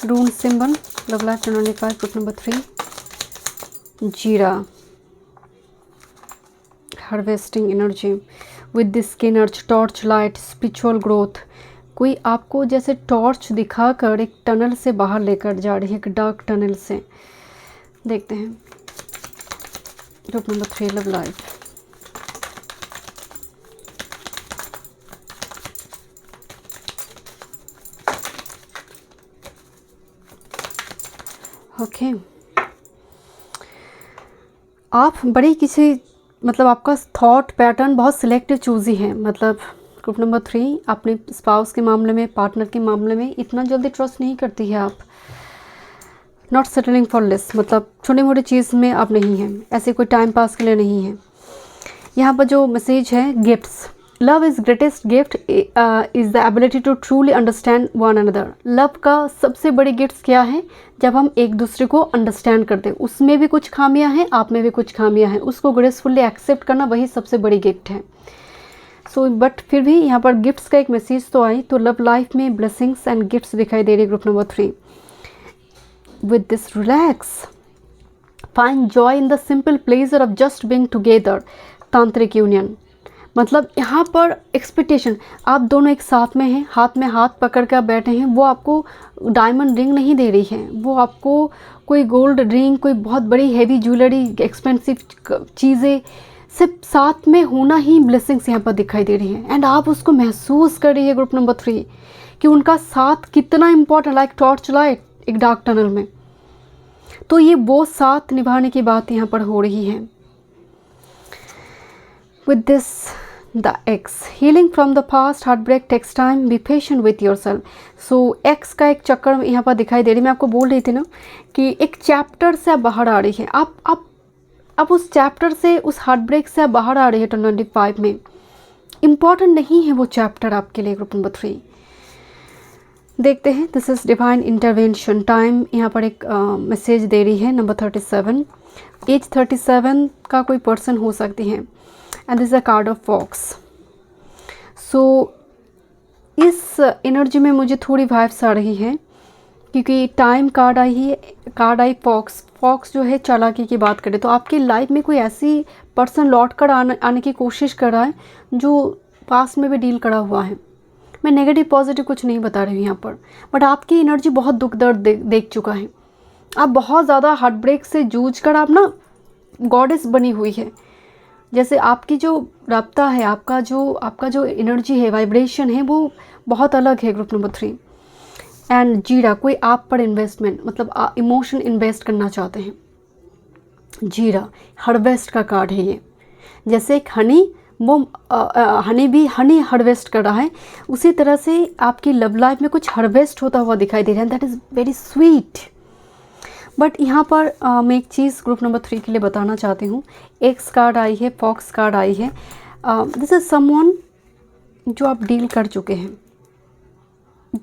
rune symbol, love life 25। Group number 3, जीरा, हार्वेस्टिंग एनर्जी विद दिस स्किनर्ज, टॉर्च लाइट, स्पिरिचुअल ग्रोथ। कोई आपको जैसे टॉर्च दिखाकर एक टनल से बाहर लेकर जा रही है, एक डार्क टनल से। देखते हैं group number 3, love life. Okay, आप बड़ी किसी मतलब आपका थॉट पैटर्न बहुत सिलेक्टिव चूज़ी है। मतलब ग्रुप नंबर 3, अपने स्पाउस के मामले में, पार्टनर के मामले में इतना जल्दी ट्रस्ट नहीं करती है आप। नॉट सेटलिंग फॉर लेस, मतलब छोटी मोटी चीज़ में आप नहीं हैं, ऐसे कोई टाइम पास के लिए नहीं है। यहाँ पर जो मैसेज है, gifts. Love is greatest gift is the ability to truly understand one another. Love का सबसे बड़ी गिफ्ट क्या है? जब हम एक दूसरे को अंडरस्टैंड करते हैं। उसमें भी कुछ खामियां हैं, आप में भी कुछ खामियां हैं, उसको ग्रेसफुली एक्सेप्ट करना वही सबसे बड़ी गिफ्ट है। सो बट फिर भी यहाँ पर गिफ्ट्स का एक मैसेज तो आई, तो लव लाइफ में ब्लेसिंग्स एंड गिफ्ट्स दिखाई दे रही है group number 3। With this relax, find joy in the simple pleasure of just being together. तांत्रिक यूनियन मतलब यहाँ पर एक्सपेक्टेशन, आप दोनों एक साथ में हैं, हाथ में हाथ पकड़ कर बैठे हैं। वो आपको डायमंड रिंग नहीं दे रही है, वो आपको कोई गोल्ड रिंग, कोई बहुत बड़ी हैवी ज्वेलरी, एक्सपेंसिव चीज़ें, सिर्फ साथ में होना ही ब्लेसिंग्स यहाँ पर दिखाई दे रही हैं। एंड आप उसको महसूस कर रही है ग्रुप नंबर 3 कि उनका साथ कितना इम्पोर्टेंट, लाइक टॉर्च लाइट एक डार्क टनल में। तो ये वो साथ निभाने की बात यहाँ पर हो रही है। With this, the X, healing from the past, heartbreak takes time, be patient with yourself. So X का एक चक्कर यहाँ पर दिखाई दे रही है। मैं आपको बोल रही थी ना कि एक चैप्टर से आप बाहर आ रही है। आप उस चैप्टर से, उस हार्टब्रेक से आप बाहर आ रही है 25 में। इम्पॉर्टेंट नहीं है वो चैप्टर आपके लिए ग्रुप नंबर 3। देखते हैं, this is divine intervention time. यहाँ पर एक मैसेज दे रही है नंबर 37। एज 37 का कोई पर्सन हो सकती है। And this a card of fox. So इस एनर्जी में मुझे थोड़ी वाइब्स आ रही है क्योंकि टाइम कार्ड आई फॉक्स जो है चालाकी की बात करें तो आपकी लाइफ में कोई ऐसी पर्सन लौट कर आने की कोशिश कर रहा है जो पास्ट में भी डील करा हुआ है। मैं नेगेटिव पॉजिटिव कुछ नहीं बता रही हूँ यहाँ पर, बट आपकी एनर्जी बहुत दुख दर्द देख चुका है। आप बहुत ज़्यादा हार्ट ब्रेक से जूझ कर आप ना गॉडेस बनी हुई है। जैसे आपकी जो राब्ता है, आपका जो एनर्जी है, वाइब्रेशन है, वो बहुत अलग है ग्रुप नंबर 3। एंड जीरा, कोई आप पर इन्वेस्टमेंट, मतलब इमोशन इन्वेस्ट करना चाहते हैं। जीरा हार्वेस्ट का कार्ड है ये। जैसे एक हनी, वो हनी हार्वेस्ट कर रहा है, उसी तरह से आपकी लव लाइफ में कुछ हार्वेस्ट होता हुआ दिखाई दे रहा है। That is very sweet. But यहाँ पर मैं एक चीज़ ग्रुप नंबर 3 के लिए बताना चाहती हूँ। एक्स कार्ड आई है, फॉक्स कार्ड आई है। दिस इज़ समवन जो आप डील कर चुके हैं,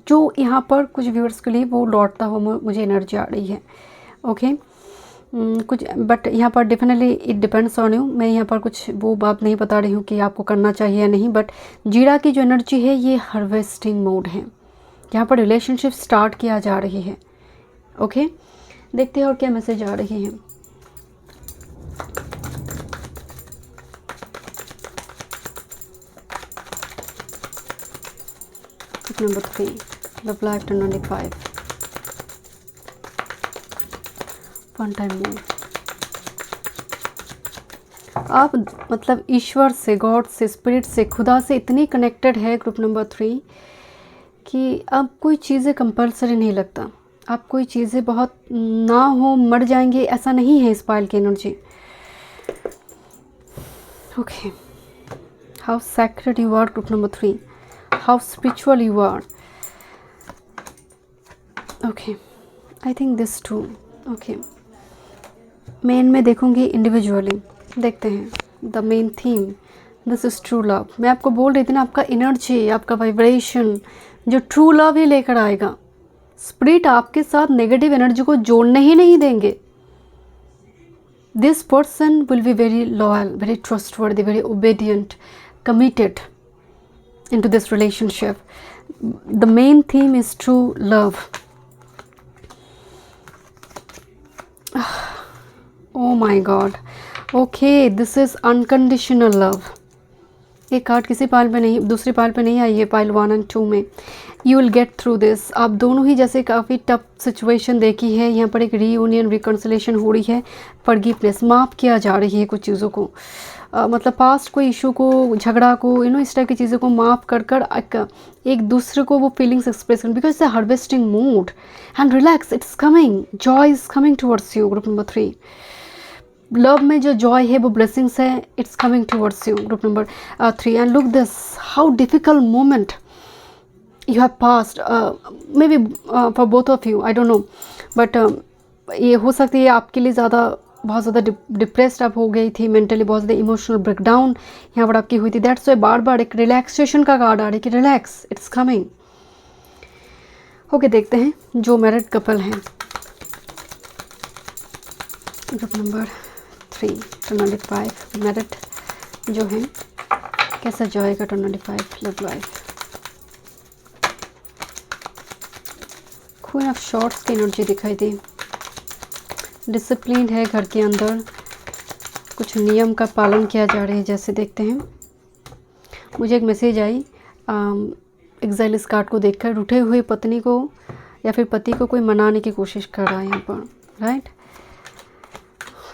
जो यहाँ पर कुछ व्यूअर्स के लिए वो लौटता हुआ मुझे एनर्जी आ रही है। ओके, कुछ, बट यहाँ पर definitely it depends on you. मैं यहाँ पर कुछ वो बात नहीं बता रही हूँ कि आपको करना चाहिए या नहीं, बट जीरा की जो एनर्जी है ये हार्वेस्टिंग मोड है, यहाँ पर रिलेशनशिप स्टार्ट किया जा रही है। ओके, देखते हैं और क्या मैसेज आ रही है। Group number 3 love life 1025 one time मोर। आप मतलब ईश्वर से, गॉड से, स्पिरिट से, खुदा से इतनी कनेक्टेड है ग्रुप नंबर 3 कि अब कोई चीज़ें कंपल्सरी नहीं लगता। आप कोई चीज़ें बहुत ना हो मर जाएंगे ऐसा नहीं है इस पाइल की energy. Okay, how sacred you are group number 3, how spiritual you are. Okay, I think this too. Okay, मेन में देखूंगी इंडिविजुअली, देखते हैं the main theme. This is true love. मैं आपको बोल रही थी ना, आपका एनर्जी, आपका वाइब्रेशन जो ट्रू लव ही लेकर आएगा। स्पिरिट आपके साथ नेगेटिव एनर्जी को जोड़ने ही नहीं देंगे। This person will be very loyal, very trustworthy, very obedient, committed into this relationship. The main theme is true love. Oh my God. Okay, this is unconditional love. ये card किसी pile पे नहीं, दूसरी pile पे नहीं आई है, pile 1 और 2 में। You will get through this. आप दोनों ही जैसे काफ़ी टफ सिचुएशन देखी है, यहाँ पर एक रीयूनियन, रिकन्सिलेशन हो रही है, फॉरगिवनेस, माफ़ किया जा रही है कुछ चीज़ों को। मतलब पास्ट कोई इशू को, झगड़ा को, इस टाइप की चीज़ों को माफ़ कर कर एक दूसरे को वो फीलिंग्स एक्सप्रेस करें, because the harvesting mood and relax, it's coming, Joy is coming towards you group number 3। Love में जो जॉय है वो ब्लेसिंग्स है, it's coming towards you group number 3। And look this, how difficult moment you have passed, maybe for both of you, I don't know, but ये हो सकती है आपके लिए बहुत ज़्यादा डिप्रेस्ड आप हो गई थी, मेंटली बहुत ज़्यादा इमोशनल ब्रेकडाउन यहाँ पर आपकी हुई थी। दैट्स वाई बार बार एक रिलैक्सेशन का कार्ड आ रहा है कि रिलैक्स, इट्स कमिंग। ओके, देखते हैं जो मैरिड कपल हैं ग्रुप नंबर 3 1025 मैरिड जो हैं, कैसा जाएगा 1025 love life. Queen of shorts की एनर्जी दिखाई दी। डिसिप्लिन है घर के अंदर, कुछ नियम का पालन किया जा रहा है जैसे देखते हैं। मुझे एक मैसेज आई एग्जाइल इस कार्ड को देखकर, रूठे हुए पत्नी को या फिर पति को कोई मनाने की कोशिश कर रहा है यहाँ पर, right.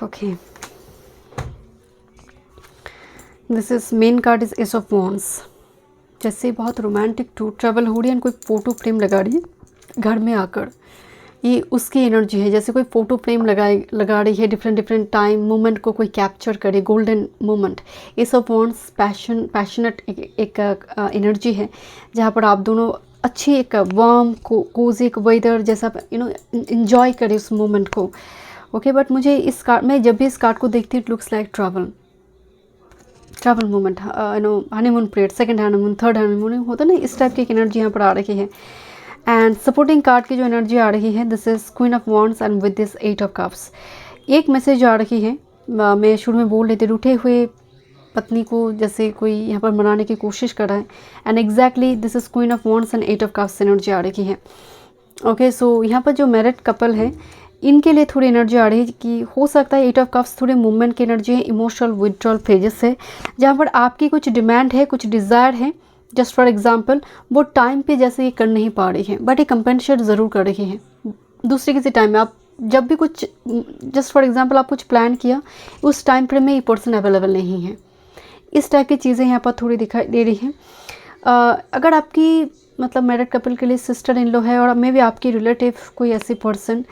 Okay, this is main card is S of wands. जैसे बहुत रोमांटिक टूर ट्रैवल हो रही है, कोई फ़ोटो फ्रेम लगा रही है घर में आकर, ये उसकी एनर्जी है। जैसे कोई फ़ोटो फ्रेम लगा रही है, डिफरेंट टाइम मोमेंट को कोई कैप्चर करे, golden moment. S of wands passionate एक एनर्जी है, जहाँ पर आप दोनों अच्छी एक वार्म कोजी एक वेदर जैसा इंजॉय करें उस मोमेंट को। ओके, बट मुझे इस कार्ड में जब भी इस कार्ड को देखती हूँ, it looks like travel moment, honeymoon period, second honeymoon, third honeymoon होता है ना, इस टाइप की एक एनर्जी यहाँ पर आ रही है। एंड सपोर्टिंग कार्ड की जो एनर्जी आ रही है, this is queen of wands and with this 8 of cups. एक मैसेज आ रही है, मैं शुरू में बोल रही थी, रूठे हुए पत्नी को जैसे कोई यहाँ पर मनाने की कोशिश कर रहा है, and exactly this is queen of wands and 8 of cups energy आ रही है। ओके, सो यहाँ पर जो मैरिड कपल है, इनके लिए थोड़ी एनर्जी आ रही है कि हो सकता है 8 ऑफ कप्स थोड़े मूवमेंट की एनर्जी है, इमोशनल विड्रॉल फेजेस है, जहाँ पर आपकी कुछ डिमांड है, कुछ डिज़ायर है, जस्ट फॉर एग्जाम्पल वो टाइम पे जैसे ये कर नहीं पा रही है, बट ये कंपेंसेट ज़रूर कर रही है दूसरे किसी टाइम में। आप जब भी कुछ, जस्ट फॉर एग्जांपल आप कुछ प्लान किया, उस टाइम फ्रेम में ये पर्सन अवेलेबल नहीं है, इस टाइप की चीज़ें यहाँ पर थोड़ी दिखाई दे रही हैं। अगर आपकी मतलब मैरिड कपल के लिए सिस्टर इन लॉ है, और मे बी आपकी रिलेटिव कोई ऐसी पर्सन,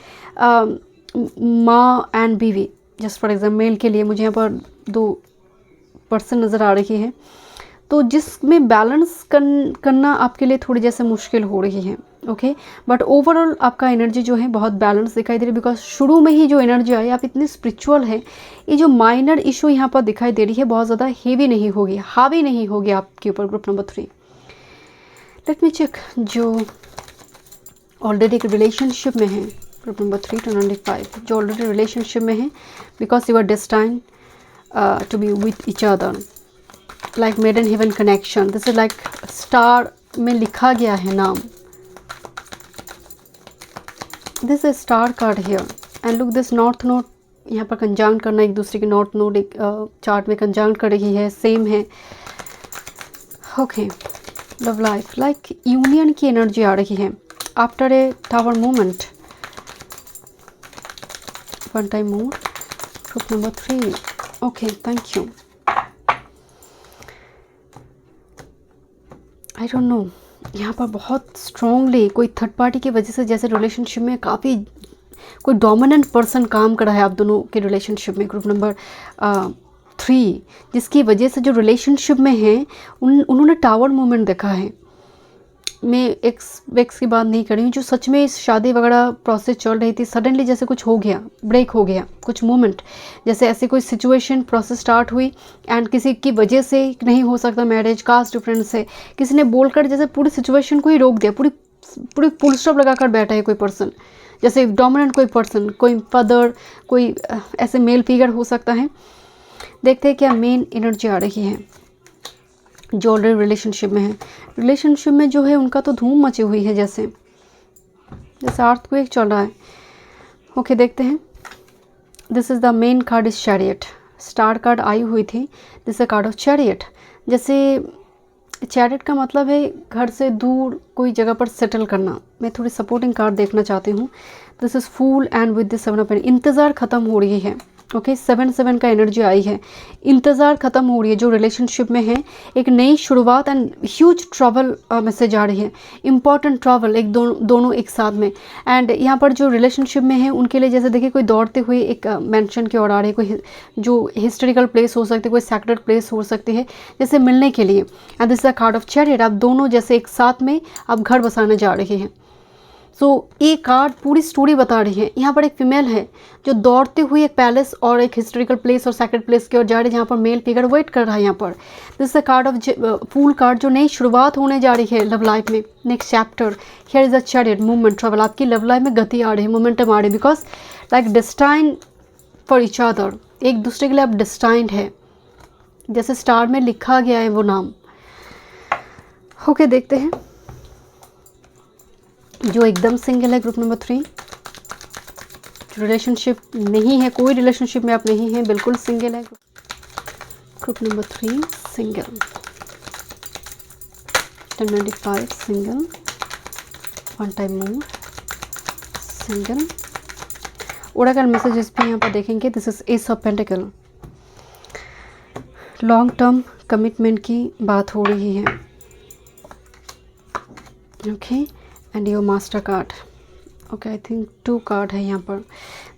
माँ एंड बीवी, जस्ट फॉर एग्जाम्पल मेल के लिए मुझे यहाँ पर 2 पर्सन नज़र आ रही है, तो जिसमें बैलेंस करना आपके लिए थोड़ी जैसे मुश्किल हो रही है। ओके, बट ओवरऑल आपका एनर्जी जो है बहुत बैलेंस दिखाई दे रही है, बिकॉज शुरू में ही जो एनर्जी आई, आप इतनी स्पिरिचुअल है, ये जो माइनर इशू यहाँ पर दिखाई दे रही है बहुत ज़्यादा हेवी नहीं होगी, हावी नहीं होगी आपके ऊपर group number 3। Let me check जो ऑलरेडी एक रिलेशनशिप में है ग्रुप नंबर 3 1025, जो ऑलरेडी रिलेशनशिप में है, because you are destined to be with each other, like made in heaven connection. This is like star में लिखा गया है नाम, this is star card here. And look this north node, यहाँ पर कंजांक्ट करना, एक दूसरे की नॉर्थ नोड एक चार्ट में कंजांक्ट कर रही है, सेम है। Okay, love life, like union की एनर्जी आ रही है after a tower moment. One time more, group number 3। Okay, thank you. I don't know, यहाँ पर बहुत स्ट्रांगली कोई थर्ड पार्टी की वजह से जैसे रिलेशनशिप में काफ़ी कोई डोमिनेंट पर्सन काम कर रहा है आप दोनों के रिलेशनशिप में, ग्रुप नंबर 3, जिसकी वजह से जो रिलेशनशिप में हैं उन्होंने टावर मोमेंट देखा है। मैं एक्स की बात नहीं कर रही हूँ, जो सच में इस शादी वगैरह प्रोसेस चल रही थी, सडनली जैसे कुछ हो गया, ब्रेक हो गया, कुछ मोमेंट, जैसे ऐसे कोई सिचुएशन प्रोसेस स्टार्ट हुई एंड किसी की वजह से नहीं हो सकता मैरिज, कास्ट डिफरेंस से किसी ने बोलकर जैसे पूरी सिचुएशन को ही रोक दिया, पूरी पूरी फुल स्टॉप लगाकर बैठा है कोई पर्सन, जैसे डोमिनेंट कोई पर्सन, कोई फादर, कोई ऐसे मेल फिगर हो सकता है। देखते हैं क्या मेन एनर्जी आ रही है जो ऑलरेडी रिलेशनशिप में है। रिलेशनशिप में जो है उनका तो धूम मची हुई है, जैसे अर्थक्वेक चल रहा है। ओके, देखते हैं। This is the main card is chariot. Star card आई हुई थी, this is called of chariot. जैसे चैरियट का मतलब है घर से दूर कोई जगह पर सेटल करना। मैं थोड़ी सपोर्टिंग कार्ड देखना चाहती हूँ। This is fool and with this 7 of pentacles. इंतज़ार ख़त्म हो रही है। ओके, 7 का एनर्जी आई है। इंतज़ार ख़त्म हो रही है जो रिलेशनशिप में है, एक नई शुरुआत एंड ह्यूज ट्रैवल मैसेज आ रही है, इंपॉर्टेंट ट्रैवल, एक दोनों एक साथ में। एंड यहाँ पर जो रिलेशनशिप में है उनके लिए जैसे देखिए कोई दौड़ते हुए एक मेंशन की ओर आ रही है, कोई जो हिस्टोरिकल प्लेस हो सकती है, कोई सैक्रेड प्लेस हो सकती है, जैसे मिलने के लिए। And this is the card of chariot. आप दोनों जैसे एक साथ में आप घर बसाने जा रहे हैं। सो ये कार्ड पूरी स्टोरी बता रही है। यहाँ पर एक फीमेल है जो दौड़ते हुए एक पैलेस और एक हिस्टोरिकल प्लेस और सैक्रेड प्लेस की ओर जा रही है, जहाँ पर मेल फिगर वेट कर रहा है। यहाँ पर this is the card of fool card, जो नई शुरुआत होने जा रही है लव लाइफ में, next chapter. Here is a chariot, movement, travel. आपकी लव लाइफ में गति आ रही है, मोमेंटम आ रही है, because like destine for each other, एक दूसरे के लिए आप डेस्टाइंड है, जैसे स्टार में लिखा गया है वो नाम। ओके, देखते हैं जो एकदम सिंगल है, ग्रुप नंबर 3, रिलेशनशिप नहीं है, कोई रिलेशनशिप में आप नहीं हैं, बिल्कुल सिंगल है, group number 3 single. 1025 single, one time मोर सिंगल। ओरेकल मैसेजेस भी यहाँ पर देखेंगे। This is S of pentacle. Long term commitment की बात हो रही है। Okay, and your master card. Okay, I think 2 card है यहाँ पर।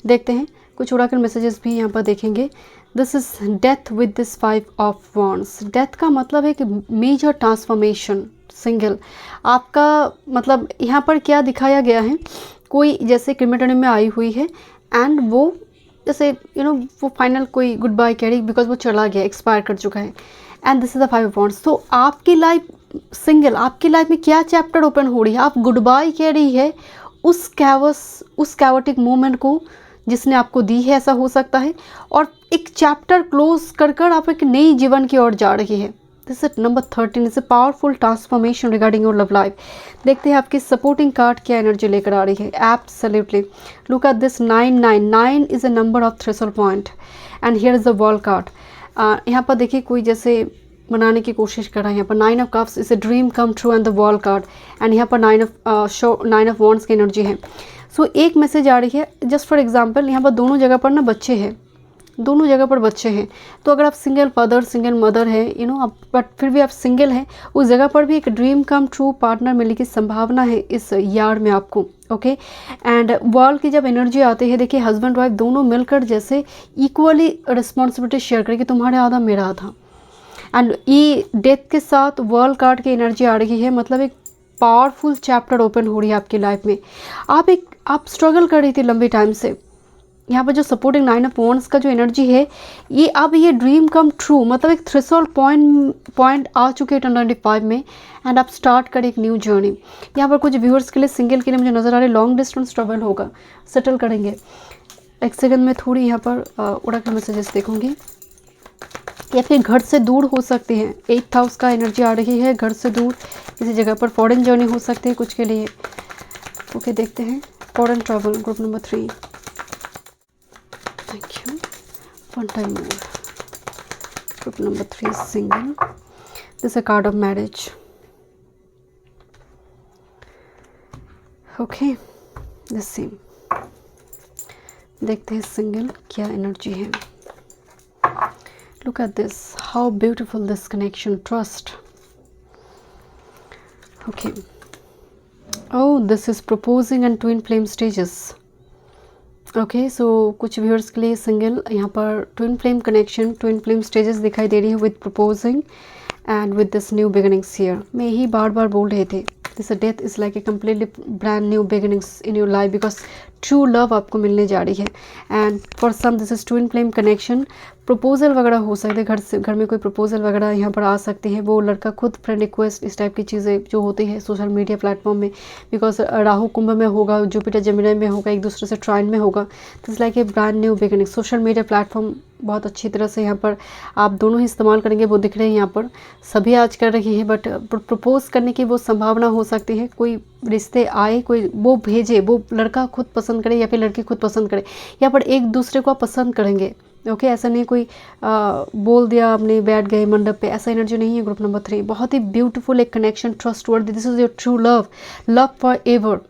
देखते हैं कुछ ओरेकल मैसेजेस भी यहाँ पर देखेंगे। This is death with this 5 of wands. Death का मतलब है कि मेजर ट्रांसफॉर्मेशन, सिंगल। आपका मतलब यहाँ पर क्या दिखाया गया है, कोई जैसे क्रिमेटोरियम में आई हुई है एंड वो जैसे वो फाइनल कोई गुड बाय कह रही, बिकॉज वो चला गया, एक्सपायर कर चुका है। And this is the 5 of wands. तो आपकी लाइफ सिंगल, आपकी लाइफ में क्या चैप्टर ओपन हो रही है, आप गुड बाय कह रही है उस कैवटिक मोमेंट को जिसने आपको दी है, ऐसा हो सकता है, और एक चैप्टर क्लोज कर आप एक नई जीवन की ओर जा रही है। This is number 13, is a powerful transformation regarding your love life. देखते हैं आपकी सपोर्टिंग कार्ड क्या एनर्जी लेकर आ रही है। Absolutely, look at this 9 is a number of threshold point and here is the world card. यहाँ पर देखिए कोई जैसे मनाने की कोशिश कर रहा है। यहाँ पर 9 of cups is a dream come true and the world card, and यहाँ पर 9 ऑफ वॉन्ड्स की एनर्जी है। सो एक मैसेज आ रही है, जस्ट फॉर एग्जांपल यहाँ पर दोनों जगह पर ना बच्चे हैं, दोनों जगह पर बच्चे हैं। तो अगर आप सिंगल फादर सिंगल मदर है बट फिर भी आप सिंगल हैं, उस जगह पर भी एक ड्रीम कम ट्रू पार्टनर मिलने की संभावना है इस यार में आपको। ओके, एंड वर्ल्ड की जब एनर्जी आती है, देखिए हस्बैंड वाइफ दोनों मिलकर जैसे इक्वली रिस्पॉन्सिबिलिटी शेयर करें कि तुम्हारे आधा मेरा आधा। एंड ये डेथ के साथ वर्ल्ड कार्ड की एनर्जी आ रही है, मतलब एक पावरफुल चैप्टर ओपन हो रही है आपकी लाइफ में। आप स्ट्रगल कर रही थी लंबे टाइम से। यहाँ पर जो सपोर्टिंग 9 ऑफ वॉन्ड्स का जो एनर्जी है, ये अब ये ड्रीम कम ट्रू, मतलब एक थ्रेशोल्ड पॉइंट आ चुके हैं 1025 में, एंड आप स्टार्ट करें एक न्यू जर्नी। यहाँ पर कुछ व्यूअर्स के लिए, सिंगल के लिए मुझे नज़र आ रहा है लॉन्ग डिस्टेंस ट्रैवल होगा, सेटल करेंगे। एक सेकंड में थोड़ी यहाँ पर ओरेकल मैसेजेस देखूँगी, या फिर घर से दूर हो सकती हैं। 8th हाउस का एनर्जी आ रही है, घर से दूर किसी जगह पर फॉरेन जर्नी हो सकती है कुछ के लिए। ओके, देखते हैं foreign travel, group number 3। Thank you, one time more, group number 3 single. This a card of marriage. Okay, the same. देखते हैं सिंगल क्या एनर्जी है। Look at this, how beautiful this connection, trust. Okay, oh this is proposing and twin flame stages. Okay, so कुछ viewers के लिए single यहाँ पर twin flame connection, twin flame stages दिखाई दे रही है with proposing and with this new beginnings here. मैं ही बार बार बोल रहे थे, this death is like a completely brand new beginnings in your life, because true love आपको मिलने जा रही है। And for some this is twin flame connection, proposal वगैरह हो सकते हैं, घर में कोई प्रपोजल वगैरह यहाँ पर आ सकती है। वो लड़का खुद फ्रेंड रिक्वेस्ट, इस टाइप की चीज़ें जो होती है सोशल मीडिया प्लेटफॉर्म में, बिकॉज राहु कुंभ में होगा, जुपिटर जेमिनी में होगा, एक दूसरे से ट्राइन में होगा। This like a brand new beginning. Social media platform बहुत अच्छी तरह से यहाँ पर आप दोनों ही इस्तेमाल करेंगे, वो दिख रहे हैं यहाँ पर। सभी आज कर रही है, बट प्रपोज करने की वो संभावना हो सकती है। कोई रिश्ते आए, कोई वो भेजे, वो लड़का खुद पसंद करे या फिर लड़की खुद पसंद करे, यहाँ पर एक दूसरे को आप पसंद करेंगे। ओके, ऐसा नहीं कोई बोल दिया आपने बैठ गए मंडप पे, ऐसा एनर्जी नहीं है। ग्रुप नंबर 3 बहुत ही ब्यूटीफुल एक कनेक्शन, ट्रस्ट वर्दी, this is your true love, love for ever.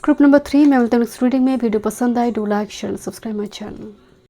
Group number 3 मैं मिलता हूँ नेक्स्ट रीडिंग में। वीडियो पसंद आए do like share subscribe my channel.